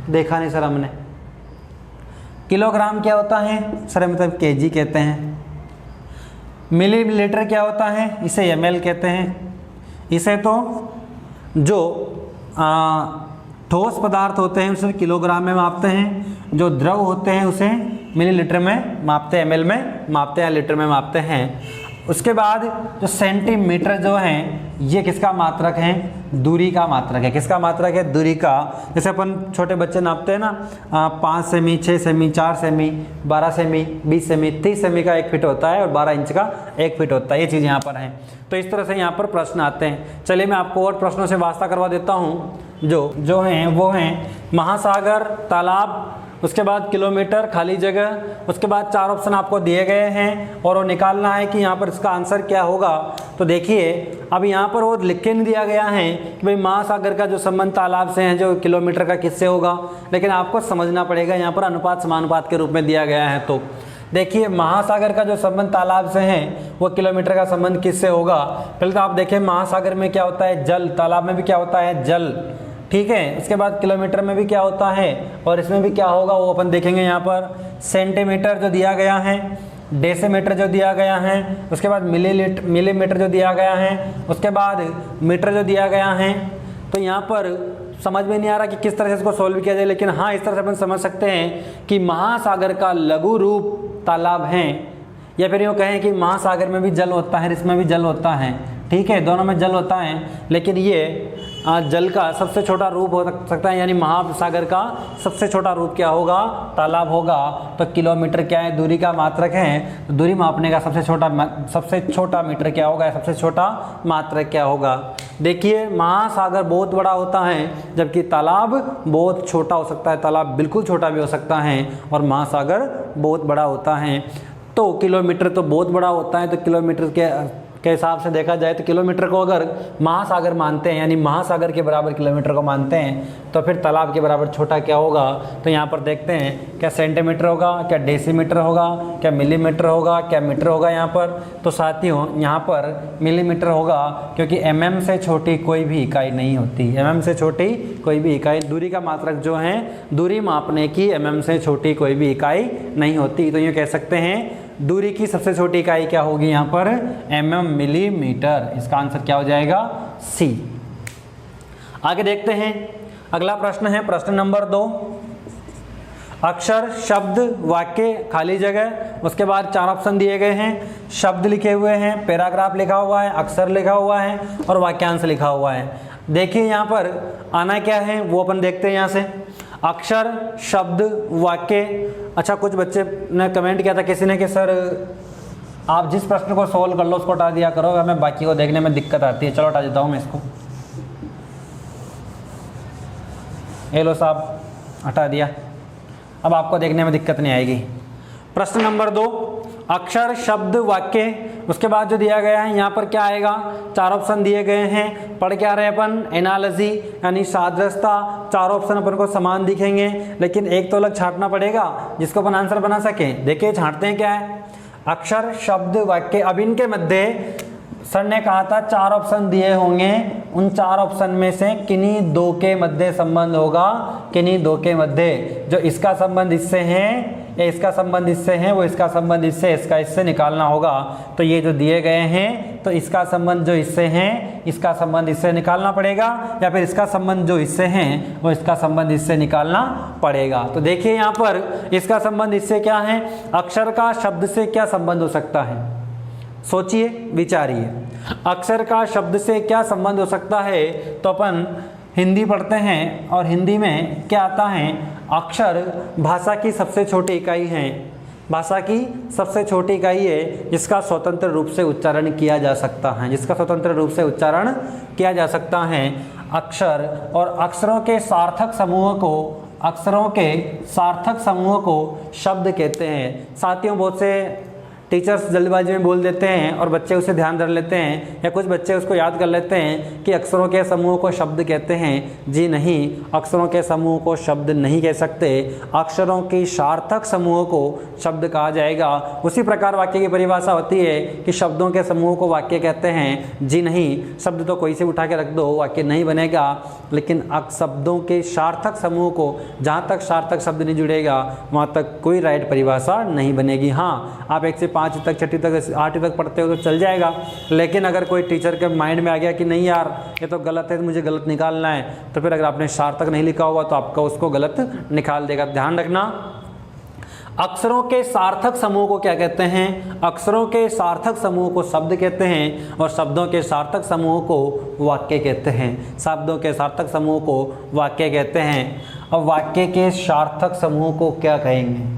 देखा नहीं सर हमने। किलोग्राम क्या होता है सर, मतलब केजी कहते हैं। मिलीलीटर क्या होता है, इसे एमएल कहते हैं। इसे तो जो ठोस पदार्थ होते हैं उसे किलोग्राम में मापते हैं, जो द्रव होते हैं उसे मिलीलीटर में मापते हैं, एमएल में मापते हैं, लीटर में मापते हैं। उसके बाद जो सेंटीमीटर जो हैं ये किसका मात्रक है? दूरी का मात्रक है। किसका मात्रक है? दूरी का। जैसे अपन छोटे बच्चे नापते हैं ना, 5 semi, 6 semi, 4 semi, 12 semi, 20 semi, 30 semi का 1 फीट होता है और 12 इंच का 1 फीट होता है। ये चीज़ यहाँ पर है। तो इस तरह से यहाँ पर प्रश्न आते हैं। चलिए मैं आपको और प्रश्नों से वास्ता करवा देता हूँ। जो हैं वो हैं महासागर, तालाब, उसके बाद किलोमीटर, खाली जगह, उसके बाद 4 ऑप्शन आपको दिए गए हैं और वो निकालना है कि यहाँ पर इसका आंसर क्या होगा। तो देखिए अब यहाँ पर वो लिख के नहीं दिया गया है कि भाई महासागर का जो संबंध तालाब से है जो किलोमीटर का किससे होगा, लेकिन आपको समझना पड़ेगा यहाँ पर अनुपात समानुपात के रूप में दिया गया है। तो देखिए महासागर का जो संबंध तालाब से है वो किलोमीटर का संबंध किससे होगा? पहले तो आप देखें महासागर में क्या होता है? जल। तालाब में भी क्या होता है? जल। ठीक है, उसके बाद किलोमीटर में भी क्या होता है और इसमें भी क्या होगा वो अपन देखेंगे। यहाँ पर सेंटीमीटर जो दिया गया है, डेसीमीटर जो दिया गया है, उसके बाद मिलीमीटर जो दिया गया है, उसके बाद मीटर जो दिया गया है। तो यहाँ पर समझ में नहीं आ रहा कि किस तरह से इसको सोल्व किया जाए, लेकिन हाँ इस तरह से अपन समझ सकते हैं कि महासागर का लघु रूप तालाब है, या फिर यूँ कहें कि महासागर में भी जल होता है, इसमें भी जल होता है। ठीक है, दोनों में जल होता है, लेकिन ये जल का सबसे छोटा रूप हो सकता है, यानी महासागर का सबसे छोटा रूप क्या होगा? तालाब होगा। तो किलोमीटर क्या है? दूरी का मात्रक है। तो दूरी मापने का सबसे छोटा मीटर क्या होगा? सबसे छोटा मात्रक क्या होगा? देखिए महासागर बहुत बड़ा होता है जबकि तालाब बहुत छोटा हो सकता है। तालाब बिल्कुल छोटा भी हो सकता है और महासागर बहुत बड़ा होता है। तो किलोमीटर तो बहुत बड़ा होता है, तो किलोमीटर के हिसाब से देखा जाए तो किलोमीटर को अगर महासागर मानते हैं, यानी महासागर के बराबर किलोमीटर को मानते हैं, तो फिर तालाब के बराबर छोटा क्या होगा? तो यहाँ पर देखते हैं क्या सेंटीमीटर होगा, क्या डेसीमीटर होगा, क्या मिलीमीटर होगा, क्या मीटर होगा यहाँ पर। तो साथियों यहाँ पर मिलीमीटर होगा, क्योंकि एमएम से छोटी कोई भी इकाई नहीं होती। एमएम से छोटी कोई भी इकाई, दूरी का मात्रक जो है, दूरी मापने की एमएम से छोटी कोई भी इकाई नहीं होती। तो ये कह सकते हैं दूरी की सबसे छोटी इकाई क्या होगी यहाँ पर? MM, millimetre. इसका आंसर क्या हो जाएगा? सी। आगे देखते हैं, अगला प्रश्न है प्रश्न नंबर 2। अक्षर, शब्द, वाक्य, खाली जगह, उसके बाद 4 ऑप्शन दिए गए हैं। शब्द लिखे हुए हैं, पैराग्राफ लिखा हुआ है, अक्षर लिखा हुआ है और वाक्यांश लिखा हुआ है। देखिए यहाँ पर आना क्या है वो अपन देखते हैं यहाँ से। अक्षर, शब्द, वाक्य। अच्छा, कुछ बच्चे ने कमेंट किया था किसी ने कि सर आप जिस प्रश्न को सोल्व कर लो उसको हटा दिया करो, हमें बाकी को देखने में दिक्कत आती है। चलो हटा देता हूँ मैं इसको। ये लो साहब, हटा दिया। अब आपको देखने में दिक्कत नहीं आएगी। प्रश्न नंबर 2, अक्षर, शब्द, वाक्य, उसके बाद जो दिया गया है यहाँ पर क्या आएगा? 4 ऑप्शन दिए गए हैं। पढ़ क्या रहे अपन? एनालॉजी यानी सादृश्यता। 4 ऑप्शन अपन को समान दिखेंगे, लेकिन एक तो अलग छांटना पड़ेगा जिसको अपन आंसर बना सके। देखिए छांटते हैं क्या है। अक्षर, शब्द, वाक्य। अब इनके मध्य सर ने कहा था 4 ऑप्शन दिए होंगे, उन 4 ऑप्शन में से किन्हीं 2 के मध्य संबंध होगा, किन्हीं दो के मध्य जो इसका संबंध इससे है या इसका संबंध इससे है, वो इसका संबंध इससे, इसका इससे निकालना होगा। तो ये जो दिए गए हैं तो इसका संबंध जो इससे है, इसका संबंध इससे निकालना पड़ेगा, या फिर इसका संबंध जो इससे है वो इसका संबंध इससे निकालना पड़ेगा। तो देखिए यहाँ पर इसका संबंध इससे क्या है, अक्षर का शब्द से क्या संबंध हो सकता है, सोचिए विचारिए। अक्षर का शब्द से क्या संबंध हो सकता है, तो अपन हिंदी पढ़ते हैं और हिंदी में क्या आता है, अक्षर भाषा की सबसे छोटी इकाई है, भाषा की सबसे छोटी इकाई है जिसका स्वतंत्र रूप से उच्चारण किया जा सकता है, जिसका स्वतंत्र रूप से उच्चारण किया जा सकता है। अक्षर और अक्षरों के सार्थक समूह को, अक्षरों के सार्थक समूह को शब्द कहते हैं। साथियों, बहुत से टीचर्स जल्दबाजी में बोल देते हैं और बच्चे उसे ध्यान धर लेते हैं, या कुछ बच्चे उसको याद कर लेते हैं कि अक्षरों के समूह को शब्द कहते हैं। जी नहीं, अक्षरों के समूह को शब्द नहीं कह सकते, अक्षरों की सार्थक समूह को शब्द कहा जाएगा। उसी प्रकार वाक्य की परिभाषा होती है कि शब्दों के समूह को वाक्य कहते हैं। जी नहीं, शब्द तो कोई से उठा के रख दो, वाक्य नहीं बनेगा, लेकिन शब्दों के सार्थक समूह को, जहाँ तक सार्थक शब्द नहीं जुड़ेगा वहाँ तक कोई राइट परिभाषा नहीं बनेगी। हाँ, आप 1 से 5 तक, 6ठी तक, 8वीं तक पढ़ते हो तो चल जाएगा, लेकिन अगर कोई टीचर के माइंड में आ गया कि नहीं यार ये तो गलत है, तो मुझे गलत निकालना है, तो फिर अगर आपने सार्थक नहीं लिखा हुआ तो आपका उसको गलत निकाल देगा। ध्यान रखना, अक्षरों के सार्थक समूह को क्या कहते हैं, अक्षरों के सार्थक समूह को शब्द कहते हैं, और शब्दों के सार्थक समूह को वाक्य कहते हैं। शब्दों के सार्थक समूह को वाक्य कहते हैं। और वाक्य के सार्थक समूह को क्या कहेंगे,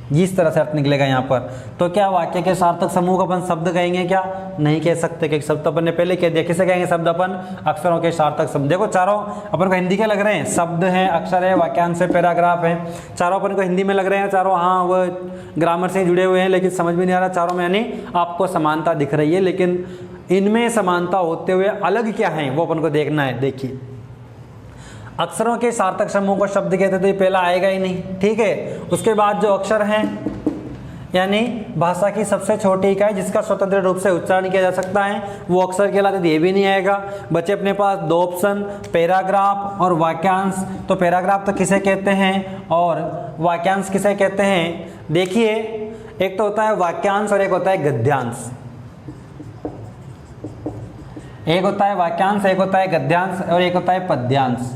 जिस तरह से अर्थ निकलेगा यहाँ पर, तो क्या वाक्य के सार्थक समूह को अपन शब्द कहेंगे, क्या नहीं कह सकते, क्योंकि शब्द अपन ने पहले कह दिया। किसे कहेंगे शब्द अपन, अक्षरों के सार्थक समूह। देखो चारों अपन को हिंदी के लग रहे हैं, शब्द है, अक्षर है, वाक्यांश है, पैराग्राफ है, चारों अपन को हिंदी में लग रहे हैं चारों। हाँ, वो ग्रामर से जुड़े हुए हैं, लेकिन समझ में नहीं आ रहा चारों में, यानी आपको समानता दिख रही है, लेकिन इनमें समानता होते हुए अलग क्या है वो अपन को देखना है। देखिए, अक्षरों के सार्थक समूह को शब्द कहते तो ये पहला आएगा ही नहीं, ठीक है। उसके बाद जो अक्षर हैं, यानी भाषा की सबसे छोटी इकाई जिसका स्वतंत्र रूप से उच्चारण किया जा सकता है, वो अक्षर कहलाते, तो ये भी नहीं आएगा। बचे अपने पास 2 ऑप्शन, पैराग्राफ और वाक्यांश। तो पैराग्राफ तो किसे कहते हैं और वाक्यांश किसे कहते हैं। देखिए, एक तो होता है वाक्यांश और एक होता है गद्यांश। एक होता है वाक्यांश, एक होता है गद्यांश और एक होता है पद्यांश।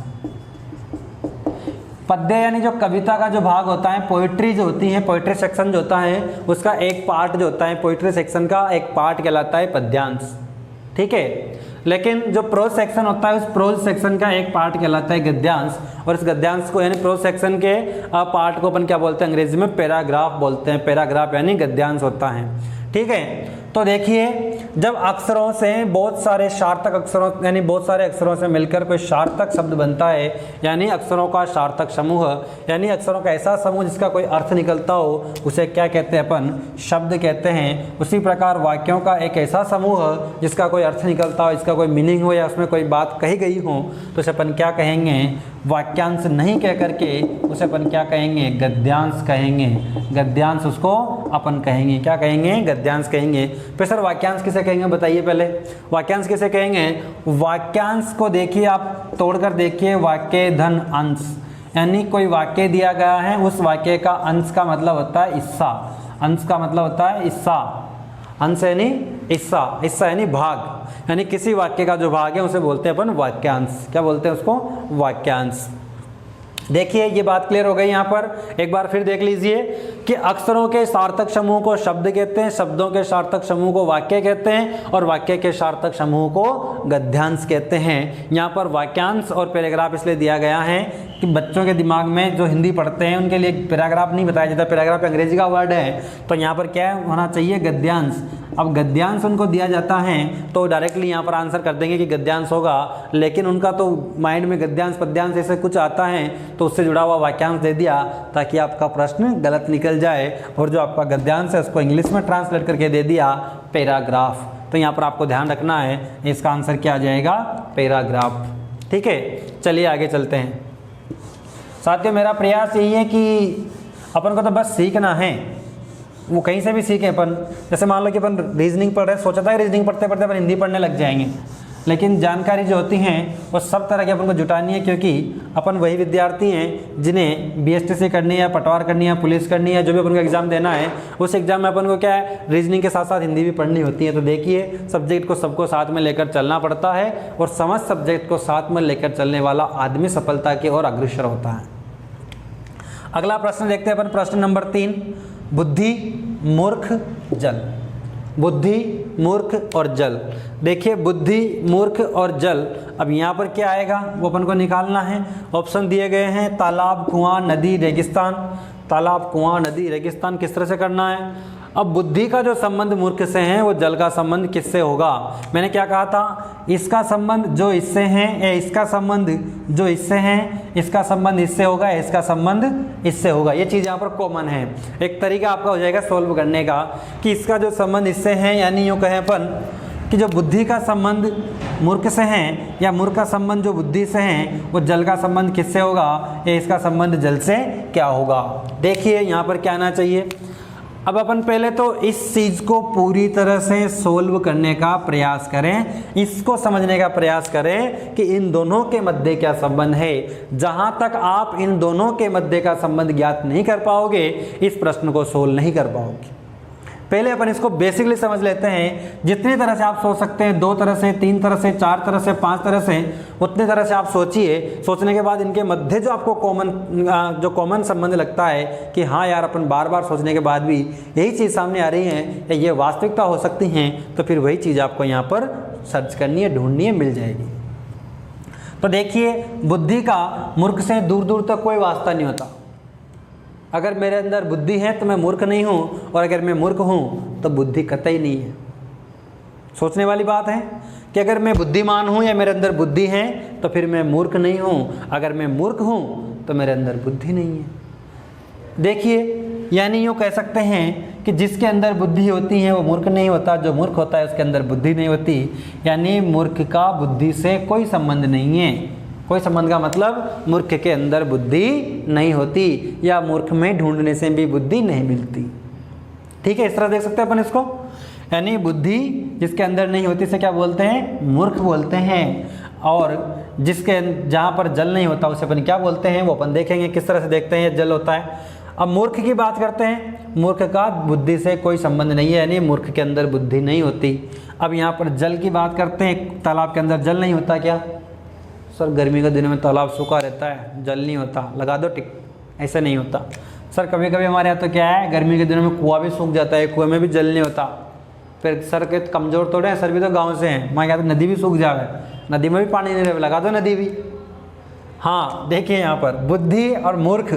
पद्य यानी जो कविता का जो भाग होता है, पोइट्री जो होती है, पोइट्री सेक्शन जो होता है उसका एक पार्ट जो होता है, पोइट्री सेक्शन का एक पार्ट कहलाता है पद्यांश, ठीक है। लेकिन जो प्रोज सेक्शन होता है उस प्रोज सेक्शन का एक पार्ट कहलाता है गद्यांश, और इस गद्यांश को यानी प्रोज सेक्शन के पार्ट को अपन क्या बोलते हैं, अंग्रेजी में पैराग्राफ बोलते हैं। पैराग्राफ यानी गद्यांश होता है, ठीक है। तो देखिए, जब अक्षरों से बहुत सारे सार्थक अक्षरों यानी बहुत सारे अक्षरों से मिलकर कोई सार्थक शब्द बनता है, यानी अक्षरों का सार्थक समूह, यानी अक्षरों का ऐसा समूह जिसका कोई अर्थ निकलता हो, उसे क्या कहते हैं अपन, शब्द कहते हैं। उसी प्रकार वाक्यों का एक ऐसा समूह जिसका कोई अर्थ निकलता हो, जिसका कोई मीनिंग हो या उसमें कोई बात कही गई हो, तो उसे अपन क्या कहेंगे, वाक्यांश नहीं कह करके उसे अपन क्या कहेंगे, गद्यांश कहेंगे। गद्यांश उसको अपन कहेंगे, क्या कहेंगे, गद्यांश कहेंगे। फिर सर वाक्यांश किसे कहेंगे बताइए पहले, वाक्यांश किसे कहेंगे। वाक्यांश को देखिए, आप तोड़कर देखिए, वाक्य धन अंश, यानी कोई वाक्य दिया गया है, उस वाक्य का अंश का मतलब होता है हिस्सा। अंश का मतलब होता है हिस्सा, अंश यानी हिस्सा, हिस्सा यानी भाग, यानी किसी वाक्य का जो भाग है उसे बोलते हैं अपन वाक्यांश। क्या बोलते हैं उसको, वाक्यांश। देखिए, ये बात क्लियर हो गई। यहाँ पर एक बार फिर देख लीजिए कि अक्षरों के सार्थक समूह को शब्द कहते हैं, शब्दों के सार्थक समूह को वाक्य कहते हैं, और वाक्य के सार्थक समूह को गद्यांश कहते हैं। यहाँ पर वाक्यांश और पैराग्राफ इसलिए दिया गया है कि बच्चों के दिमाग में जो हिंदी पढ़ते हैं उनके लिए पैराग्राफ नहीं बताया जाता, पैराग्राफ अंग्रेजी का वर्ड है, तो यहाँ पर क्या होना चाहिए, गद्यांश। अब गद्यांश उनको दिया जाता है तो डायरेक्टली यहाँ पर आंसर कर देंगे कि गद्यांश होगा, लेकिन उनका तो माइंड में गद्यांश पद्यांश ऐसे कुछ आता है तो उससे जुड़ा हुआ वाक्यांश दे दिया ताकि आपका प्रश्न गलत निकल जाए, और जो आपका गद्यांश है उसको इंग्लिश में ट्रांसलेट करके दे दिया पैराग्राफ। तो यहाँ पर आपको ध्यान रखना है, इसका आंसर क्या आ जाएगा, पैराग्राफ, ठीक है। चलिए आगे चलते हैं। साथियों, मेरा प्रयास यही है कि अपन को तो बस सीखना है, वो कहीं से भी सीखें अपन। जैसे मान लो कि अपन रीजनिंग पढ़ रहे हैं, सोचा था रीजनिंग पढ़ते पढ़ते अपन हिंदी पढ़ने लग जाएंगे, लेकिन जानकारी जो होती हैं वो सब तरह की अपन को जुटानी है, क्योंकि अपन वही विद्यार्थी हैं जिन्हें बीएसटीसी करनी है, पटवार करनी है, पुलिस करनी है, जो भी अपन को एग्ज़ाम देना है उस एग्ज़ाम में अपन को क्या है, रीजनिंग के साथ साथ हिंदी भी पढ़नी होती है। तो देखिए सब्जेक्ट को सबको साथ में लेकर चलना पड़ता है और समस्त सब्जेक्ट को साथ में लेकर चलने वाला आदमी सफलता की ओर अग्रसर होता है। अगला प्रश्न देखते हैं अपन, प्रश्न नंबर 3, बुद्धि, मूर्ख, जल। बुद्धि, मूर्ख और जल। देखिए बुद्धि, मूर्ख और जल, अब यहाँ पर क्या आएगा वो अपन को निकालना है। ऑप्शन दिए गए हैं तालाब, कुआं, नदी, रेगिस्तान। तालाब, कुआं, नदी, रेगिस्तान किस तरह से करना है। अब बुद्धि का जो संबंध मूर्ख से है वो जल का संबंध किससे होगा। मैंने क्या कहा था, इसका संबंध जो इससे है या इसका संबंध जो इससे है, इसका संबंध इससे होगा, इसका संबंध इससे होगा। ये चीज़ यहाँ पर कॉमन है। एक तरीका आपका हो जाएगा सॉल्व करने का कि इसका जो संबंध इससे है, यानी यूँ कहें अपन कि जो बुद्धि का संबंध मूर्ख से है या मूर्ख का संबंध जो बुद्धि से है वो जल का संबंध किससे होगा या इसका संबंध जल से क्या होगा। देखिए यहाँ पर क्या आना चाहिए। अब अपन पहले तो इस चीज़ को पूरी तरह से सोल्व करने का प्रयास करें, इसको समझने का प्रयास करें कि इन दोनों के मध्य क्या संबंध है। जहाँ तक आप इन दोनों के मध्य का संबंध ज्ञात नहीं कर पाओगे इस प्रश्न को सोल्व नहीं कर पाओगे। पहले अपन इसको बेसिकली समझ लेते हैं। जितनी तरह से आप सोच सकते हैं, 2 तरह से, 3 तरह से, 4 तरह से, 5 तरह से, उतनी तरह से आप सोचिए। सोचने के बाद इनके मध्य जो आपको कॉमन संबंध लगता है कि हाँ यार अपन बार बार सोचने के बाद भी यही चीज़ सामने आ रही है या ये वास्तविकता हो सकती हैं, तो फिर वही चीज़ आपको यहाँ पर सर्च करनी है, ढूंढनी है, मिल जाएगी। तो देखिए बुद्धि का मूर्ख से दूर दूर तक कोई वास्ता नहीं होता। अगर मेरे अंदर बुद्धि है तो मैं मूर्ख नहीं हूँ, और अगर मैं मूर्ख हूँ तो बुद्धि कतई नहीं है। सोचने वाली बात है कि अगर मैं बुद्धिमान हूँ या मेरे अंदर बुद्धि है तो फिर मैं मूर्ख नहीं हूँ, अगर मैं मूर्ख हूँ तो मेरे अंदर बुद्धि नहीं है। देखिए यानी यूँ कह सकते हैं कि जिसके अंदर बुद्धि होती है वो मूर्ख नहीं होता, जो मूर्ख होता है उसके अंदर बुद्धि नहीं होती। यानी मूर्ख का बुद्धि से कोई संबंध नहीं है। कोई संबंध का मतलब मूर्ख के अंदर बुद्धि नहीं होती या मूर्ख में ढूंढने से भी बुद्धि नहीं मिलती। ठीक है, इस तरह देख सकते हैं अपन इसको। यानी बुद्धि जिसके अंदर नहीं होती से क्या बोलते हैं, मूर्ख बोलते हैं। और जिसके जहाँ पर जल नहीं होता उसे अपन क्या बोलते हैं वो अपन देखेंगे किस तरह से देखते हैं जल होता है। अब मूर्ख की बात करते हैं। मूर्ख का बुद्धि से कोई संबंध नहीं है, यानी मूर्ख के अंदर बुद्धि नहीं होती। अब यहाँ पर जल की बात करते हैं। तालाब के अंदर जल नहीं होता क्या सर? गर्मी के दिनों में तालाब सूखा रहता है, जल नहीं होता, लगा दो टिक। ऐसे नहीं होता सर। कभी कभी हमारे यहाँ तो क्या है, गर्मी के दिनों में कुआं भी सूख जाता है, कुएं में भी जल नहीं होता। फिर सर के कमज़ोर थोड़े हैं, सर भी तो गांव से हैं। मैं कहता नदी भी सूख जावे, नदी में भी पानी नहीं रहे, लगा दो नदी भी। हाँ देखिए यहाँ पर बुद्धि और मूर्ख,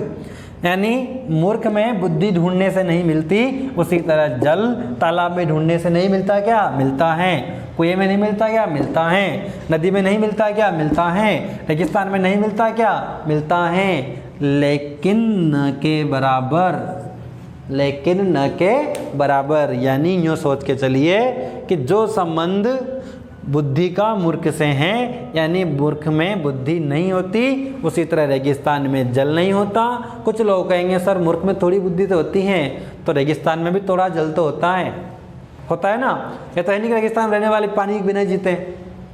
यानी मूर्ख में बुद्धि ढूंढने से नहीं मिलती, उसी तरह जल तालाब में ढूंढने से नहीं मिलता क्या? मिलता है। कुएं में नहीं मिलता क्या? मिलता है। नदी में नहीं मिलता क्या? मिलता है। रेगिस्तान में नहीं मिलता क्या? मिलता है, लेकिन न के बराबर। लेकिन न के बराबर, यानी यूँ सोच के चलिए कि जो संबंध बुद्धि का मूर्ख से हैं, यानी मूर्ख में बुद्धि नहीं होती, उसी तरह रेगिस्तान में जल नहीं होता। कुछ लोग कहेंगे सर मूर्ख में थोड़ी बुद्धि तो होती है, तो रेगिस्तान में भी थोड़ा जल तो होता है ना। ये तो है नहीं कि रेगिस्तान रहने वाले पानी के बिना जीते,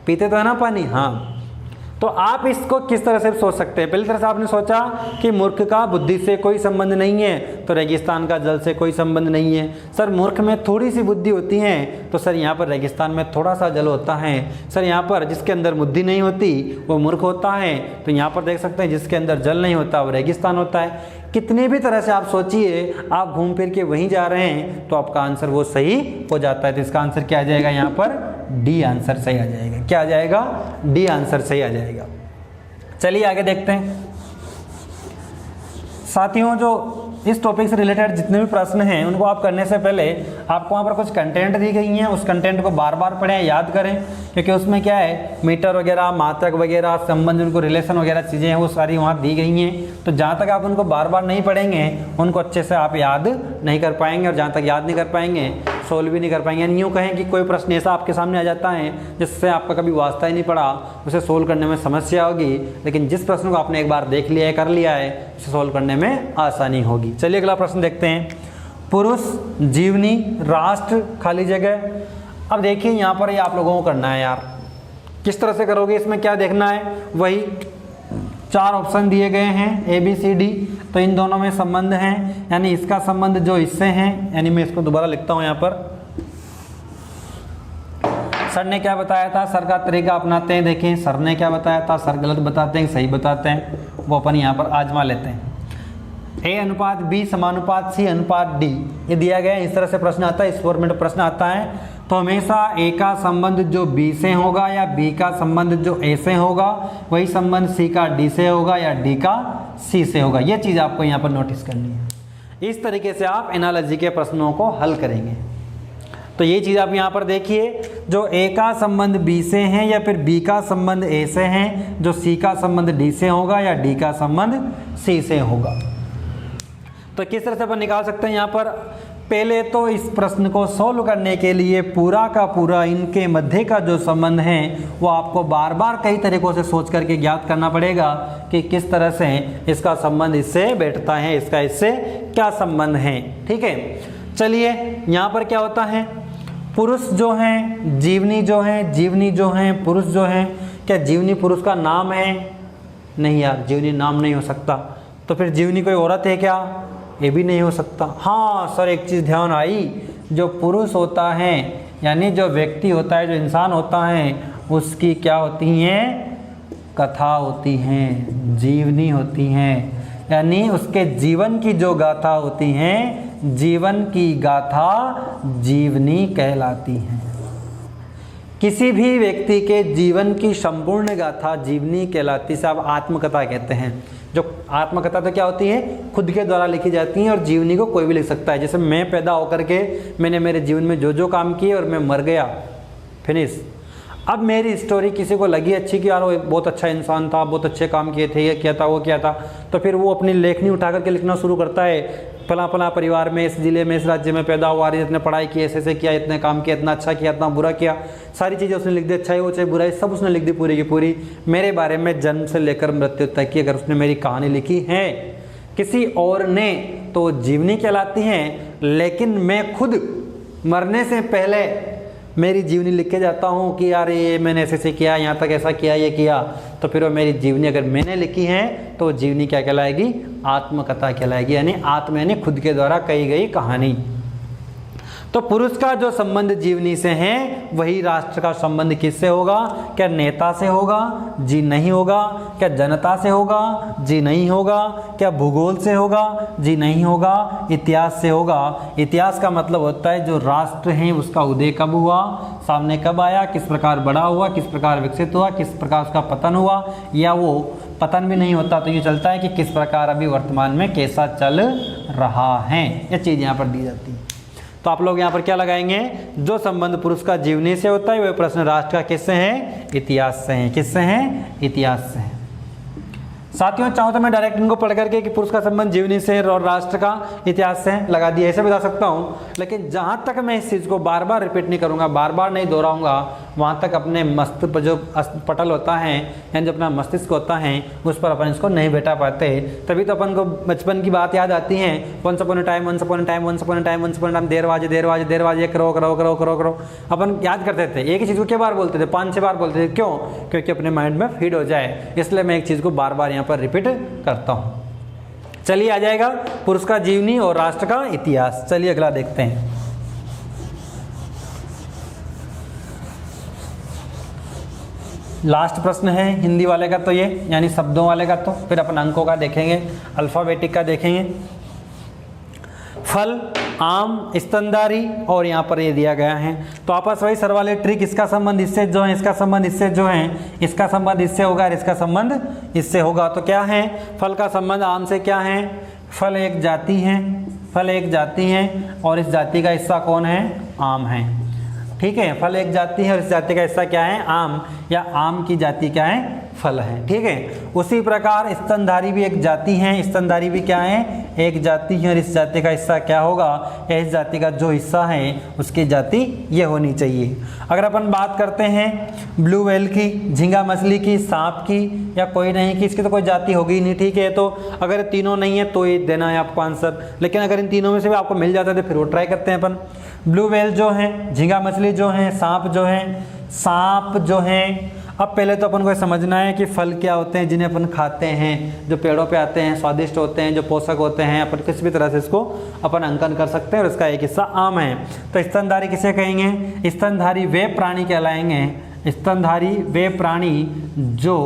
पीते तो है ना पानी। हाँ, तो आप इसको किस तरह से सोच सकते हैं। पहली तरह से आपने सोचा कि मूर्ख का बुद्धि से कोई संबंध नहीं है, तो रेगिस्तान का जल से कोई संबंध नहीं है। सर मूर्ख में थोड़ी सी बुद्धि होती है, तो सर यहाँ पर रेगिस्तान में थोड़ा सा जल होता है। सर यहाँ पर जिसके अंदर बुद्धि नहीं होती वो मूर्ख होता है, तो यहाँ पर देख सकते हैं जिसके अंदर जल नहीं होता वो रेगिस्तान होता है। कितनी भी तरह से आप सोचिए, आप घूम फिर के वहीं जा रहे हैं, तो आपका आंसर वो सही हो जाता है। तो इसका आंसर क्या आ जाएगा यहाँ पर? डी आंसर सही आ जाएगा। क्या आ जाएगा? डी आंसर सही आ जाएगा। चलिए आगे देखते हैं साथियों। जो इस टॉपिक से रिलेटेड जितने भी प्रश्न हैं उनको आप करने से पहले आपको वहाँ पर कुछ कंटेंट दी गई हैं, उस कंटेंट को बार बार पढ़ें, याद करें, क्योंकि उसमें क्या है मीटर वगैरह, मात्रक वगैरह, संबंध, उनको रिलेशन वगैरह चीज़ें हैं वो सारी वहाँ दी गई हैं। तो जहाँ तक आप उनको बार बार नहीं पढ़ेंगे उनको अच्छे से आप याद नहीं कर पाएंगे, और जहाँ तक याद नहीं कर पाएंगे सोल्व भी नहीं कर पाएंगे। यूँ कहें कि कोई प्रश्न ऐसा आपके सामने आ जाता है जिससे आपका कभी वास्ता ही नहीं पड़ा, उसे सोल्व करने में समस्या होगी, लेकिन जिस प्रश्न को आपने एक बार देख लिया है, कर लिया है, उसे सोल्व करने में आसानी होगी। चलिए अगला प्रश्न देखते हैं। पुरुष, जीवनी, राष्ट्र, खाली जगह। अब देखिए यहाँ पर ये आप लोगों को करना है यार, किस तरह से करोगे, इसमें क्या देखना है, वही 4 ऑप्शन दिए गए हैं ए बी सी डी, तो इन दोनों में संबंध हैं, यानी इसका संबंध जो इससे हैं, यानी मैं इसको दोबारा लिखता हूँ यहाँ पर। सर ने क्या बताया था, सर का तरीका अपनाते हैं, देखें सर ने क्या बताया था, सर गलत बताते हैं सही बताते हैं, वो अपन यहाँ पर आजमा लेते हैं। ए अनुपात बी समानुपात सी अनुपात डी, ये दिया गया है, इस तरह से प्रश्न आता है, इस फॉर्मेट में प्रश्न आता है। तो हमेशा ए का संबंध जो बी से होगा या बी का संबंध जो ए से होगा, वही संबंध सी का डी से होगा या डी का सी से होगा। ये चीज़ आपको यहाँ पर नोटिस करनी है। इस तरीके से आप एनालॉजी के प्रश्नों को हल करेंगे। तो ये चीज़ आप यहाँ पर देखिए, जो ए का संबंध बी से है या फिर बी का संबंध ए से है, जो सी का संबंध डी से होगा या डी का संबंध सी से होगा। तो किस तरह से अपन निकाल सकते हैं यहाँ पर, पहले तो इस प्रश्न को सोल्व करने के लिए पूरा का पूरा इनके मध्य का जो संबंध है वो आपको बार बार कई तरीकों से सोच करके ज्ञात करना पड़ेगा कि किस तरह से इसका संबंध इससे बैठता है, इसका इससे क्या संबंध है। ठीक है, चलिए यहाँ पर क्या होता है, पुरुष जो हैं, जीवनी जो हैं, जीवनी जो हैं, पुरुष जो हैं, क्या जीवनी पुरुष का नाम है? नहीं यार, जीवनी नाम नहीं हो सकता। तो फिर जीवनी कोई औरत है क्या? ये भी नहीं हो सकता। हाँ सर, एक चीज़ ध्यान आई, जो पुरुष होता है यानी जो व्यक्ति होता है, जो इंसान होता है, उसकी क्या होती हैं, कथा होती हैं, जीवनी होती हैं, यानी उसके जीवन की जो गाथा होती हैं, जीवन की गाथा जीवनी कहलाती हैं। किसी भी व्यक्ति के जीवन की संपूर्ण गाथा जीवनी कहलाती से आप आत्मकथा कहते हैं। जो आत्मकथा तो क्या होती है, खुद के द्वारा लिखी जाती है, और जीवनी को कोई भी लिख सकता है। जैसे मैं पैदा होकर के मैंने मेरे जीवन में जो जो काम किए और मैं मर गया, फिनिश। अब मेरी स्टोरी किसी को लगी अच्छी कि यार वो बहुत अच्छा इंसान था, बहुत अच्छे काम किए थे, ये किया था, वो किया था, तो फिर वो अपनी लेखनी उठा करके लिखना शुरू करता है। फला फला परिवार में, इस जिले में, इस राज्य में पैदा हुआ, इतने पढ़ाई की, ऐसे ऐसे किया, इतने काम किया, इतना अच्छा किया, इतना बुरा किया, सारी चीज़ें उसने लिख दी, अच्छाई हो चाहे बुराई, सब उसने लिख दी पूरी की पूरी। मेरे बारे में जन्म से लेकर मृत्यु तक की अगर उसने मेरी कहानी लिखी है किसी और ने, तो जीवनी कहलाती हैं। लेकिन मैं खुद मरने से पहले मेरी जीवनी लिख के जाता हूँ कि यार ये मैंने ऐसे ऐसे किया, यहाँ तक ऐसा किया, ये किया, तो फिर वो मेरी जीवनी अगर मैंने लिखी है तो जीवनी क्या कहलाएगी, आत्मकथा कहलाएगी, यानी आत्म यानी खुद के द्वारा कही गई कहानी। तो पुरुष का जो संबंध जीवनी से है, वही राष्ट्र का संबंध किससे होगा? क्या नेता से होगा? जी नहीं होगा। क्या जनता से होगा? जी नहीं होगा। क्या भूगोल से होगा? जी नहीं होगा। इतिहास से होगा। इतिहास का मतलब होता है जो राष्ट्र है उसका उदय कब हुआ, सामने कब आया, किस प्रकार बड़ा हुआ, किस प्रकार विकसित हुआ, किस प्रकार उसका पतन हुआ, या वो पतन भी नहीं होता तो ये चलता है कि किस प्रकार अभी वर्तमान में कैसा चल रहा है। ये चीज़ यहाँ पर दी जाती है। तो आप लोग यहाँ पर क्या लगाएंगे, जो संबंध पुरुष का जीवनी से होता है वह प्रश्न राष्ट्र का किससे है, इतिहास से है। किससे है? इतिहास से है। साथियों चाहो तो मैं डायरेक्ट इनको पढ़ करके कि पुरुष का संबंध जीवनी से है और राष्ट्र का इतिहास से है लगा दिया, ऐसे बता सकता हूँ। लेकिन जहाँ तक मैं इस चीज़ को बार बार रिपीट नहीं करूँगा, बार बार नहीं दोहराऊंगा, वहाँ तक अपने मस्तिष्क पर जो पटल होता है यानी जो अपना मस्तिष्क होता है उस पर अपन इसको नहीं बैठा पाते। तभी तो अपन को बचपन की बात याद आती है, once upon a time, once upon a time, once upon a time, once upon a time, there बाजे करो करो करो करो करो, अपन याद करते थे। एक ही चीज़ को क्या बार बोलते थे, 5-6 बार बोलते थे। क्यों? क्योंकि अपने माइंड में फीड हो जाए, इसलिए मैं एक चीज़ को बार बार यहाँ पर रिपीट करता हूँ। चलिए आ जाएगा पुरुष का जीवनी और राष्ट्र का इतिहास। चलिए अगला देखते हैं। लास्ट प्रश्न है हिंदी वाले का तो ये, यानी शब्दों वाले का, तो फिर अपन अंकों का देखेंगे, अल्फ़ाबेटिक का देखेंगे। फल, आम, स्तनधारी, और यहाँ पर ये दिया गया है। तो आपस वही सर वाले ट्रिक, इसका संबंध इससे जो है, इसका संबंध इससे जो है, इसका संबंध इससे होगा और इसका संबंध इससे होगा। तो क्या है, फल का संबंध आम से क्या है, फल एक जाति है, फल एक जाति है और इस जाति का हिस्सा कौन है, आम है। ठीक है, फल एक जाति है और इस जाति का हिस्सा क्या है, आम, या आम की जाति क्या है, फल है। ठीक है, उसी प्रकार स्तनधारी भी एक जाति है, स्तनधारी भी क्या है, एक जाति है और इस जाति का हिस्सा क्या होगा, इस जाति का जो हिस्सा है उसकी जाति ये होनी चाहिए। अगर अपन बात करते हैं ब्लू व्हेल की, झींगा मछली की, सांप की, या कोई नहीं की, इसकी तो कोई जाति होगी ही नहीं। ठीक है, तो अगर तीनों नहीं है तो ये देना है आपको आंसर, लेकिन अगर इन तीनों में से भी आपको मिल जाता है तो फिर वो ट्राई करते हैं अपन। ब्लू व्हेल जो है, झींगा मछली जो है, सांप जो है, सांप जो है अब पहले तो अपन को समझना है कि फल क्या होते हैं जिन्हें अपन खाते हैं, जो पेड़ों पे आते हैं, स्वादिष्ट होते हैं, जो पोषक होते हैं। अपन किसी भी तरह से इसको अपन अंकन कर सकते हैं और इसका एक हिस्सा आम है। तो स्तनधारी किसे कहेंगे? स्तनधारी वे प्राणी कहलाएंगे, स्तनधारी वे प्राणी जो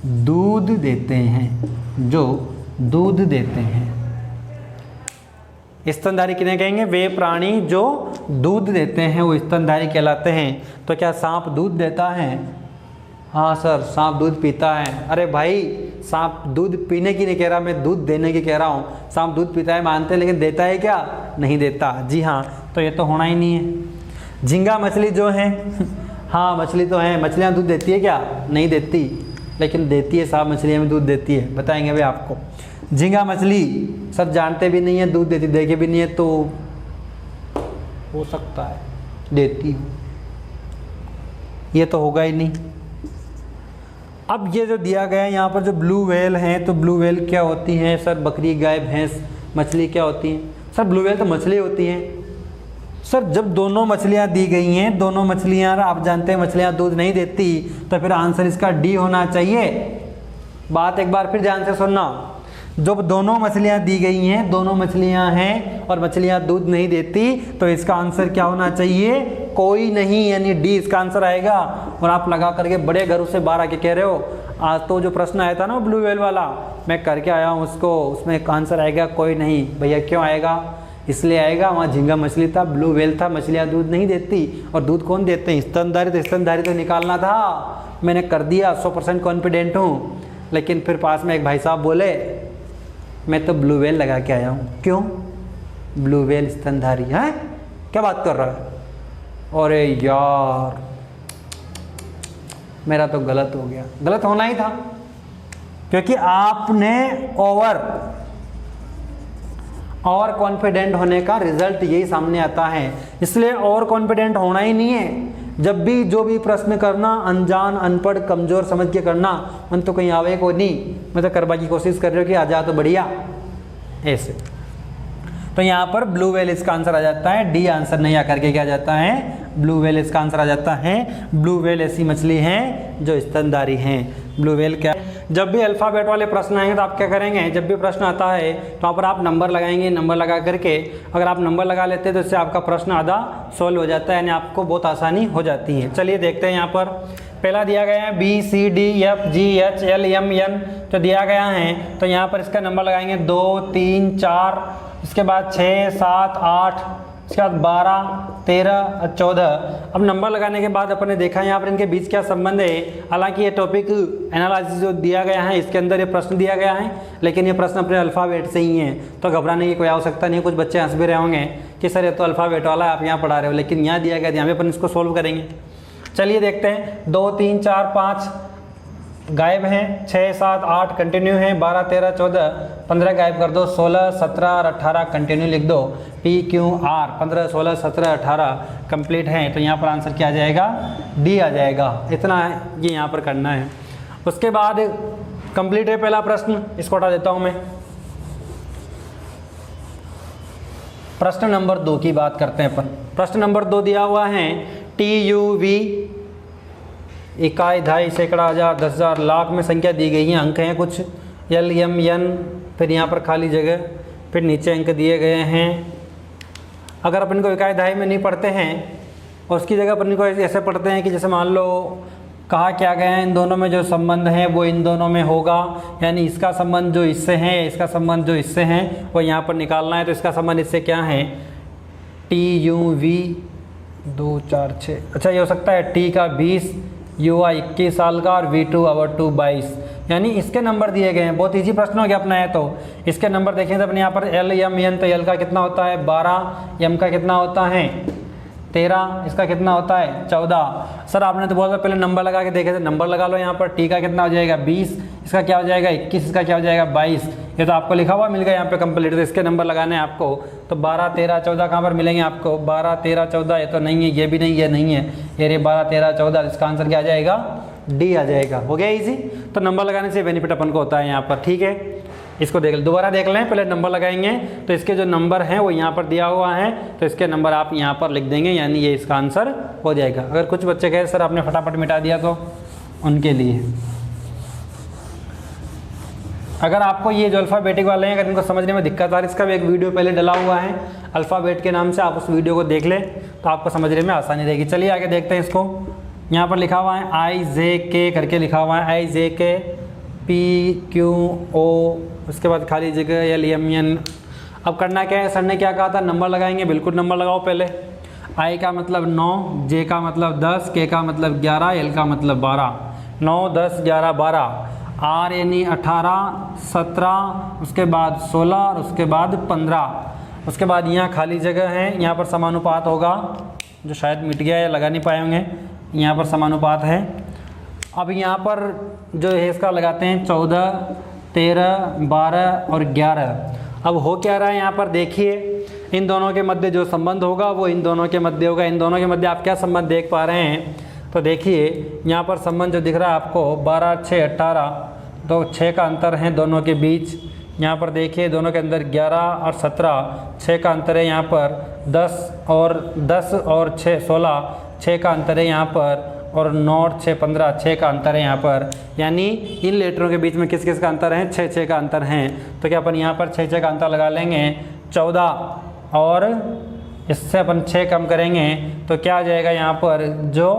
दूध देते हैं, जो दूध देते हैं। स्तनधारी किन्हें कहेंगे? वे प्राणी जो दूध देते हैं वो स्तनधारी कहलाते हैं। तो क्या सांप दूध देता है? हाँ सर, सांप दूध पीता है। अरे भाई, सांप दूध पीने की नहीं कह रहा मैं, दूध देने की कह रहा हूँ। सांप दूध पीता है मानते हैं, लेकिन देता है क्या? नहीं देता। जी हाँ, तो ये तो होना ही नहीं है। झींगा मछली जो है हाँ मछली तो है। मछलियाँ दूध देती है क्या? नहीं देती, लेकिन देती है। सांप मछलियाँ में दूध देती है, बताएंगे भाई आपको। झींगा मछली सब जानते भी नहीं है दूध देती, देखे भी नहीं है, तो हो सकता है देती हो, ये तो होगा ही नहीं। अब ये जो दिया गया है यहाँ पर जो ब्लू व्हेल हैं, तो ब्लू व्हेल क्या होती हैं सर? बकरी, गाय, भैंस, मछली क्या होती हैं सर? ब्लू व्हेल तो मछली होती हैं सर। जब दोनों मछलियाँ दी गई हैं, दोनों मछलियाँ आप जानते हैं मछलियाँ दूध नहीं देती, तो फिर आंसर इसका डी होना चाहिए। बात एक बार फिर ध्यान से सुनना, जब दोनों मछलियाँ दी गई हैं, दोनों मछलियाँ हैं और मछलियाँ दूध नहीं देती, तो इसका आंसर क्या होना चाहिए? कोई नहीं, यानी डी इसका आंसर आएगा। और आप लगा करके बड़े घरों से बाहर आके कह रहे हो आज तो जो प्रश्न आया था ना ब्लू व्हेल वाला, मैं करके आया हूँ उसको, उसमें एक आंसर आएगा कोई नहीं। भैया क्यों आएगा? इसलिए आएगा, वहाँ झींगा मछली था, ब्लू व्हेल था, मछलियाँ दूध नहीं देती। और दूध कौन देते हैं? स्तनधारी। तो स्तनधारी तो निकालना था, मैंने कर दिया, 100% कॉन्फिडेंट हूँ। लेकिन फिर पास में एक भाई साहब बोले मैं तो ब्लू व्हेल लगा के आया हूँ। क्यों? ब्लू व्हेल स्तनधारी है, क्या बात कर रहा है? अरे यार, मेरा तो गलत हो गया। गलत होना ही था, क्योंकि आपने ओवर कॉन्फिडेंट होने का रिजल्ट यही सामने आता है। इसलिए ओवर कॉन्फिडेंट होना ही नहीं है। जब भी जो भी प्रश्न करना, अनजान, अनपढ़, कमजोर समझ के करना। मन तो कहीं आवे को नहीं, मैं तो करवा की कोशिश कर रही हूँ कि आ जा तो बढ़िया ऐसे। तो यहाँ पर ब्लू व्हेल इसका आंसर आ जाता है। डी आंसर नहीं आकर के क्या जाता है? ब्लू व्हेल इसका आंसर आ जाता है। ब्लू व्हेल ऐसी मछली हैं जो स्तनधारी हैं। ब्लू व्हेल क्या? जब भी अल्फ़ाबेट वाले प्रश्न आएंगे तो आप क्या करेंगे? जब भी प्रश्न आता है तो वहाँ पर आप नंबर लगाएंगे। नंबर लगा करके अगर आप नंबर लगा लेते हैं तो इससे आपका प्रश्न आधा सॉल्व हो जाता है, यानी आपको बहुत आसानी हो जाती है। चलिए देखते हैं। यहाँ पर पहला दिया गया है BCDFGHLMN तो दिया गया है। तो यहाँ पर इसका नंबर लगाएंगे 2 3 4, इसके बाद 6 7 8, इसके बाद 12 13 14। अब नंबर लगाने के बाद अपन ने देखा यहाँ पर इनके बीच क्या संबंध है। हालांकि ये टॉपिक एनालिसिस जो दिया गया है इसके अंदर ये प्रश्न दिया गया है, लेकिन ये प्रश्न अपने अल्फ़ाबेट से ही हैं, तो घबराने की कोई आवश्यकता नहीं है। कुछ बच्चे हंस भी रहे होंगे कि सर ये तो अल्फ़ाबेट वाला है, आप यहाँ पढ़ा रहे हो, लेकिन यहाँ दिया गया यहाँ पे अपन इसको सोल्व करेंगे। चलिए देखते हैं। 2 3 4 5 गायब हैं, 6 7 8 कंटिन्यू हैं, 12 13 14 15 गायब कर दो, 16 17 और 18 कंटिन्यू लिख दो। PQR 15 16 17 18 कंप्लीट हैं। तो यहाँ पर आंसर क्या आ जाएगा? डी आ जाएगा। इतना ये यहाँ पर करना है। उसके बाद कंप्लीट है पहला प्रश्न, इसको हटा देता हूँ मैं। प्रश्न नंबर 2 की बात करते हैं अपन। प्रश्न नंबर 2 दिया हुआ है TUV इकाई, दहाई, सैकड़ा, हज़ार, 10,000, लाख में संख्या दी गई है। अंक हैं कुछ LMN, फिर यहाँ पर खाली जगह, फिर नीचे अंक दिए गए हैं। अगर अपन को इकाई दहाई में नहीं पढ़ते हैं और उसकी जगह अपन को ऐसे पढ़ते हैं कि जैसे मान लो कहा क्या गया है, इन दोनों में जो संबंध है वो इन दोनों में होगा, यानी इसका संबंध जो इससे है, इसका संबंध जो इससे है वो यहाँ पर निकालना है। तो इसका संबंध इससे क्या है? TUV 2 4 6। अच्छा, ये हो सकता है T का 20, UA 21 साल का और V2/2 22, यानी इसके नंबर दिए गए हैं। बहुत इजी प्रश्न हो गया अपना है। तो इसके नंबर देखें तो अपने यहाँ पर LMN, तो L का कितना होता है? 12, M का कितना होता है? 13, इसका कितना होता है? 14। सर आपने तो बोला पहले नंबर लगा के देखे थे, नंबर लगा लो। यहाँ पर T का कितना हो जाएगा? 20, इसका क्या हो जाएगा? 21, इसका क्या हो जाएगा? 22। ये तो आपको लिखा हुआ मिल गया यहाँ पे कंप्लीट। तो इसके नंबर लगाने हैं आपको। तो 12 13 14 कहाँ पर मिलेंगे आपको? 12 13 14, ये तो नहीं है, ये भी नहीं, ये नहीं है, ये रे 12 13 14। इसका आंसर क्या आ जाएगा? डी आ जाएगा। हो गया इजी। तो नंबर लगाने से बेनिफिट अपन को होता है यहाँ पर। ठीक है, इसको देख दोबारा देख लें। पहले नंबर लगाएंगे तो इसके जो नंबर हैं वो यहाँ पर दिया हुआ है, तो इसके नंबर आप यहाँ पर लिख देंगे, यानी ये इसका आंसर हो जाएगा। अगर कुछ बच्चे कहे सर आपने फटाफट मिटा दिया तो उनके लिए। अगर आपको ये जो अल्फ़ाबेटिक वाले हैं अगर इनको समझने में दिक्कत आ रही है, इसका भी एक वीडियो पहले डला हुआ है अल्फ़ाबेट के नाम से, आप उस वीडियो को देख लें तो आपको समझने में आसानी रहेगी। चलिए आगे देखते हैं इसको। यहाँ पर लिखा हुआ है IJK करके लिखा हुआ है, IJK PQO, उसके बाद खाली जगह LMN। अब करना क्या है, सर ने क्या कहा था, नंबर लगाएंगे, बिल्कुल नंबर लगाओ पहले। I का मतलब 9, J का मतलब 10, K का मतलब 11, L का मतलब 12। 9, 10, 11, 12, R यानी 18, 17, उसके बाद 16 और उसके बाद 15। उसके बाद यहाँ खाली जगह है, यहाँ पर समानुपात होगा, जो शायद मिट गया या लगा नहीं पाए होंगे, यहाँ पर समानुपात है। अब यहाँ पर जो है इसका लगाते हैं 14, 13, 12 और 11। अब हो क्या रहा है यहाँ पर देखिए, इन दोनों के मध्य जो संबंध होगा वो इन दोनों के मध्य होगा। इन दोनों के मध्य आप क्या संबंध देख पा रहे हैं, तो देखिए यहाँ पर संबंध जो दिख रहा है आपको 12, 6, 18, तो 6 का अंतर है दोनों के बीच। यहाँ पर देखिए दोनों के अंदर 11 और 17, 6 का अंतर है यहाँ पर। 10 और 6, 16, 6 का अंतर है यहाँ पर। और 9 और 6, 15, 6 का अंतर है यहाँ पर। यानी इन लेटरों के बीच में किस किस का अंतर है, 6 का अंतर है। तो क्या अपन यहाँ पर 6 का अंतर लगा लेंगे, 14, और इससे अपन 6 कम करेंगे तो क्या आ जाएगा यहाँ पर जो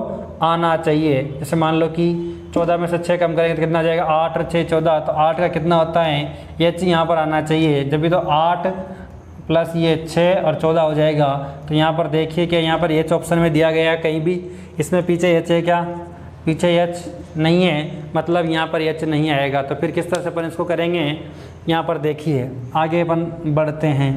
आना चाहिए। जैसे मान लो कि 14 में से 6 कम करेंगे तो कितना आ जाएगा, 8 और 6, 14, तो 8 का कितना होता है, एच यहाँ पर आना चाहिए। जब भी तो 8 प्लस ये 6 और 14 हो जाएगा। तो यहाँ पर देखिए कि यहाँ पर एच ऑप्शन में दिया गया है, कहीं भी इसमें पीछे एच है क्या, पीछे एच नहीं है, मतलब यहाँ पर एच नहीं आएगा। तो फिर किस तरह से अपन इसको करेंगे, यहाँ पर देखिए आगे अपन बढ़ते हैं।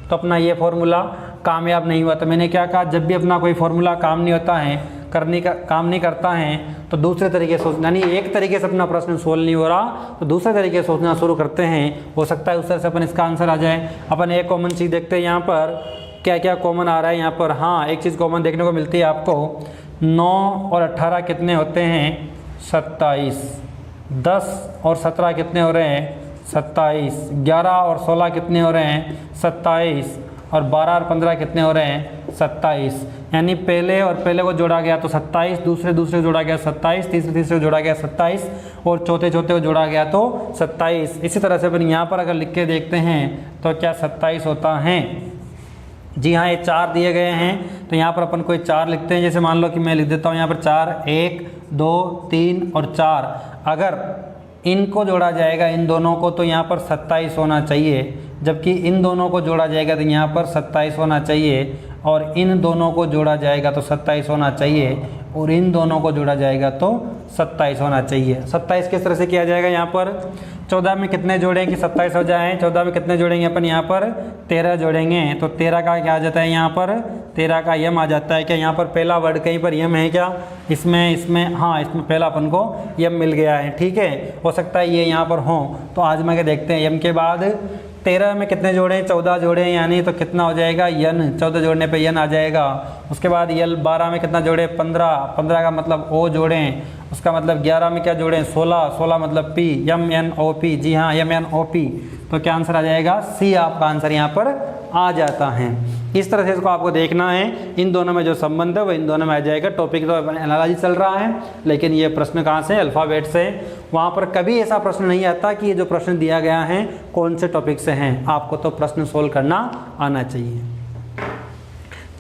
तो अपना ये फॉर्मूला कामयाब नहीं हुआ, तो मैंने क्या कहा, जब भी अपना कोई फॉर्मूला काम नहीं होता है, काम नहीं करता है, तो दूसरे तरीके से यानी एक तरीके से अपना प्रश्न सोल्व नहीं हो रहा तो दूसरे तरीके से सोचना शुरू करते हैं, हो सकता है उस तरह से अपन इसका आंसर आ जाए। अपन एक कॉमन चीज़ देखते हैं यहाँ पर, क्या क्या कॉमन आ रहा है यहाँ पर। हाँ, एक चीज़ कॉमन देखने को मिलती है आपको, 9 और 18 कितने होते हैं, 27। 10 और 17 कितने हो रहे हैं, 27। 11 और 16 कितने हो रहे हैं, 27। और 12 और 15 कितने हो रहे हैं, 27। यानी पहले और पहले को जोड़ा गया तो 27, दूसरे को जोड़ा गया 27, तीसरे को जोड़ा गया 27, और चौथे को जोड़ा गया तो 27। इसी तरह से अपन यहाँ पर अगर लिख के देखते हैं तो क्या 27 होता है। जी हाँ, ये 4 दिए गए हैं तो यहाँ पर अपन कोई 4 लिखते हैं। जैसे मान लो कि मैं लिख देता हूँ यहाँ पर 4, 1, 2, 3 और 4। अगर इनको जोड़ा जाएगा इन दोनों को तो यहाँ पर 27 होना चाहिए, जबकि इन दोनों को जोड़ा जाएगा तो यहाँ पर 27 होना चाहिए, और इन दोनों को जोड़ा जाएगा तो 27 होना चाहिए, और इन दोनों को जोड़ा जाएगा तो 27 होना चाहिए। 27 किस तरह से किया जाएगा, यहाँ पर 14 में कितने जोड़ेंगे 27 हो जाए, 14 में कितने जोड़ेंगे अपन यहाँ पर 13 जोड़ेंगे, तो 13 का क्या आ जाता है यहाँ पर, 13 का यम आ जाता है। क्या यहाँ पर पहला वर्ड कहीं पर यम है क्या, इसमें हाँ, इसमें पहला अपन को यम मिल गया है। ठीक है, हो सकता है ये यहाँ पर हो, तो आजमा के देखते हैं। यम के बाद 13 में कितने जोड़े, 14 जोड़े, यानी तो कितना हो जाएगा यन, 14 जोड़ने पे यन आ जाएगा। उसके बाद यल 12 में कितना जोड़े, 15, 15 का मतलब ओ जोड़ें, उसका मतलब 11 में क्या जोड़ें, 16, 16 मतलब P, M N O P. जी हाँ, यम एन ओ पी, तो क्या आंसर आ जाएगा, सी आपका आंसर यहाँ पर आ जाता है। इस तरह से इसको आपको देखना है, इन दोनों में जो संबंध है वो इन दोनों में आ जाएगा। टॉपिक तो एनालिसिस चल रहा है, लेकिन ये प्रश्न कहाँ से, अल्फ़ाबेट से। वहाँ पर कभी ऐसा प्रश्न नहीं आता कि ये जो प्रश्न दिया गया है कौन से टॉपिक से हैं, आपको तो प्रश्न सोल्व करना आना चाहिए।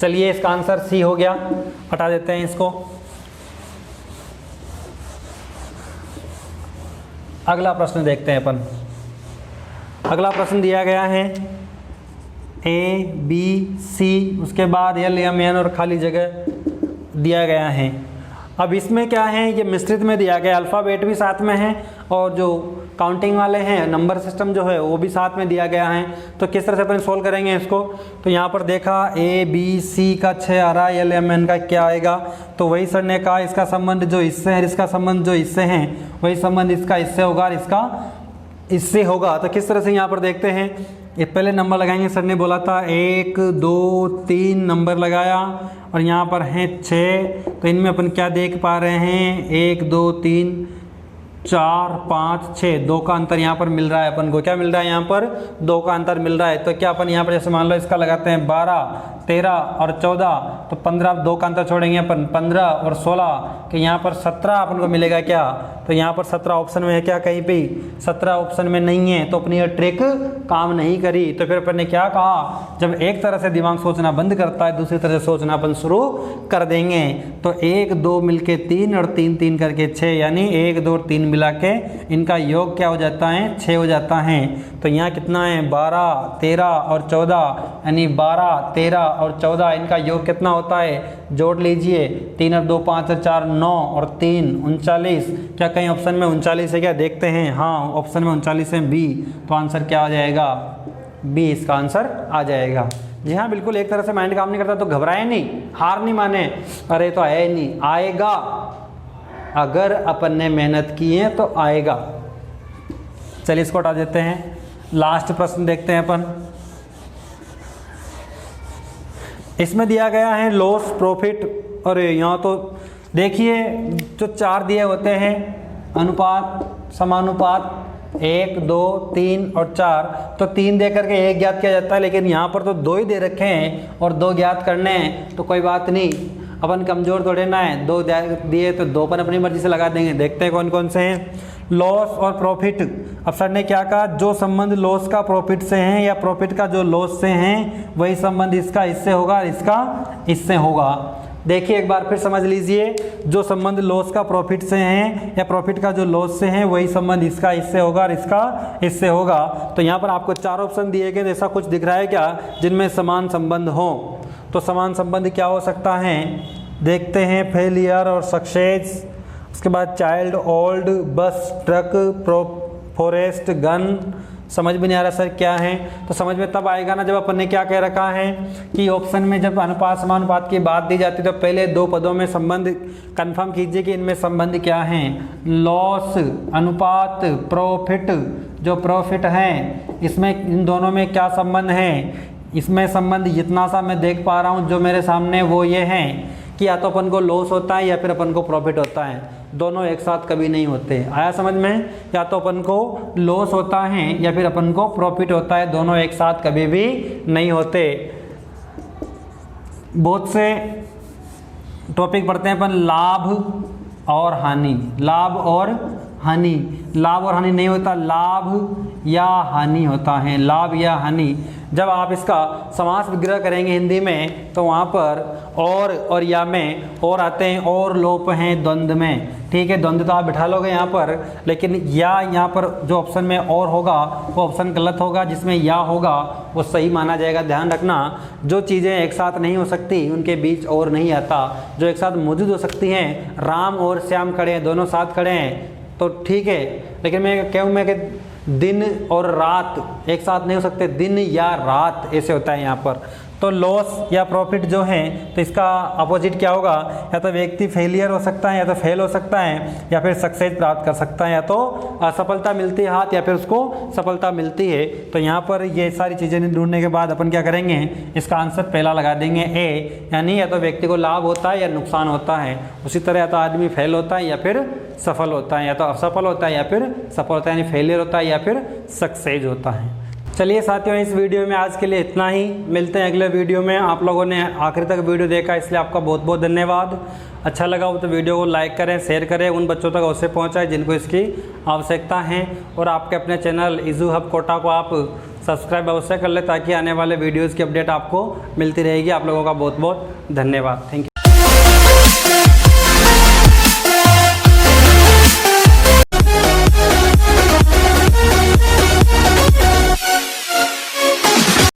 चलिए, इसका आंसर सी हो गया, हटा देते हैं इसको। अगला प्रश्न देखते हैं अपन। अगला प्रश्न दिया गया है ए बी सी, उसके बाद एल एम एन और खाली जगह दिया गया है। अब इसमें क्या है, ये मिश्रित में दिया गया, अल्फ़ाबेट भी साथ में है और जो काउंटिंग वाले हैं नंबर सिस्टम जो है वो भी साथ में दिया गया है। तो किस तरह से अपन सोल्व करेंगे इसको, तो यहाँ पर देखा ए बी सी का 6 आ रहा है, एल एम एन का क्या आएगा, तो वही सर ने कहा इसका संबंध जो इससे है, इसका संबंध जो इससे है, वही संबंध इसका इससे होगा और इसका इससे होगा। तो किस तरह से यहाँ पर देखते हैं, ये पहले नंबर लगाएंगे। सर ने बोला था 1 2 3 नंबर लगाया, और यहाँ पर हैं 6, तो इनमें अपन क्या देख पा रहे हैं, 1 2 3 4 5 6, 2 का अंतर यहाँ पर मिल रहा है अपन को। क्या मिल रहा है यहाँ पर, 2 का अंतर मिल रहा है। तो क्या अपन यहाँ पर जैसे मान लो इसका लगाते हैं 12 13 और 14, तो 15 2 का अंतर छोड़ेंगे अपन, 15 और 16 कि यहाँ पर 17 अपन को मिलेगा क्या, तो यहाँ पर 17 ऑप्शन में है क्या, कहीं पे 17 ऑप्शन में नहीं है, तो अपनी ये ट्रिक काम नहीं करी। तो फिर अपन ने क्या कहा, जब एक तरह से दिमाग सोचना बंद करता है दूसरी तरह से सोचना अपन शुरू कर देंगे। तो 1 2 मिलके 3 और 3 3 करके 6, यानी 1 2 और 3 मिला के इनका योग क्या हो जाता है, 6 हो जाता है। तो यहाँ कितना है, 12 13 और 14, यानी 12 13 और 14 इनका योग कितना होता है, जोड़ लीजिए, 3 और 2 5 और 4 9 और 3 39। क्या कहीं ऑप्शन में 39 है क्या, देखते हैं, हाँ ऑप्शन में 39 है, बी। तो आंसर क्या आ जाएगा, बी इसका आंसर आ जाएगा। जी हाँ, बिल्कुल एक तरह से माइंड काम नहीं करता तो घबराए नहीं, हार नहीं माने, अरे तो है नहीं, आएगा, अगर अपन ने मेहनत की है तो आएगा। चलिए इसको हटा देते हैं, लास्ट प्रश्न देखते हैं अपन। इसमें दिया गया है लॉस प्रॉफिट, और यहाँ तो देखिए जो 4 दिए होते हैं अनुपात समानुपात 1 2 3 और 4, तो 3 दे करके 1 ज्ञात किया जाता है, लेकिन यहाँ पर तो 2 ही दे रखे हैं और 2 ज्ञात करने हैं, तो कोई बात नहीं, अपन कमज़ोर थोड़े ना है, 2 दिए तो 2 पर अपनी मर्जी से लगा देंगे। देखते हैं कौन कौन से हैं, लॉस और प्रॉफिट। अब सर ने क्या कहा, जो संबंध लॉस का प्रॉफिट से हैं या प्रॉफिट का जो लॉस से हैं वही संबंध इसका इससे होगा, इसका इससे होगा। देखिए एक बार फिर समझ लीजिए, जो संबंध लॉस का प्रॉफिट से हैं या प्रॉफिट का जो लॉस से हैं वही संबंध इसका इससे होगा और इसका इससे होगा। तो यहाँ पर आपको 4 ऑप्शन दिए गए, ऐसा कुछ दिख रहा है क्या जिनमें समान संबंध हो, तो समान संबंध क्या हो सकता है, देखते हैं, फेलियर और सक्सेस, उसके बाद चाइल्ड, ओल्ड, बस, ट्रक, फॉरेस्ट, गन। समझ में नहीं आ रहा सर क्या है, तो समझ में तब आएगा ना जब अपन ने क्या कह रखा है कि ऑप्शन में जब अनुपात समानुपात की बात दी जाती है तो पहले 2 पदों में संबंध कंफर्म कीजिए कि इनमें संबंध क्या हैं, लॉस अनुपात प्रॉफिट, जो प्रॉफिट है इसमें इन दोनों में क्या संबंध है, इसमें संबंध इतना सा मैं देख पा रहा हूँ जो मेरे सामने, वो ये है कि या तो अपन को लॉस होता है या फिर अपन को प्रॉफिट होता है, दोनों एक साथ कभी नहीं होते। आया समझ में, या तो अपन को लॉस होता है या फिर अपन को प्रॉफिट होता है, दोनों एक साथ कभी भी नहीं होते। बहुत से टॉपिक पढ़ते हैं अपन, लाभ और हानि, लाभ और हानि, लाभ और हानि नहीं होता, लाभ या हानि होता है, लाभ या हानि। जब आप इसका समास विग्रह करेंगे हिंदी में तो वहाँ पर और या में और आते हैं, और लोप हैं द्वंद्व में, ठीक है, द्वंद्व तो आप बिठा लोगे यहाँ पर, लेकिन या यहाँ पर जो ऑप्शन में और होगा वो ऑप्शन गलत होगा, जिसमें या होगा वो सही माना जाएगा। ध्यान रखना, जो चीज़ें एक साथ नहीं हो सकती उनके बीच और नहीं आता, जो एक साथ मौजूद हो सकती हैं, राम और श्याम खड़े हैं, दोनों साथ खड़े हैं तो ठीक है, लेकिन मैं कहूँ मैं कि दिन और रात एक साथ नहीं हो सकते, दिन या रात ऐसे होता है यहाँ पर। तो लॉस या प्रॉफिट जो है तो इसका अपोजिट क्या होगा, या तो व्यक्ति फेलियर हो सकता है, या तो फेल हो सकता है, या फिर सक्सेस प्राप्त कर सकता है, या तो असफलता मिलती है हाथ, या फिर उसको सफलता मिलती है। तो यहाँ पर ये सारी चीज़ें ढूंढने के बाद अपन क्या करेंगे, इसका आंसर पहला लगा देंगे ए, यानी या तो व्यक्ति को लाभ होता है या नुकसान होता है। उसी तरह या तो आदमी फेल होता है या फिर सफल होता है, या तो असफल होता है या फिर सफल होता है, यानी फेलियर होता है या फिर सक्सेस होता है। चलिए साथियों, इस वीडियो में आज के लिए इतना ही, मिलते हैं अगले वीडियो में। आप लोगों ने आखिर तक वीडियो देखा इसलिए आपका बहुत बहुत धन्यवाद। अच्छा लगा हो तो वीडियो को लाइक करें, शेयर करें, उन बच्चों तक अवश्य पहुंचाएं जिनको इसकी आवश्यकता है, और आपके अपने चैनल इजू हब कोटा को आप सब्सक्राइब अवश्य कर लें ताकि आने वाले वीडियोज़ की अपडेट आपको मिलती रहेगी। आप लोगों का बहुत बहुत धन्यवाद, थैंक यू।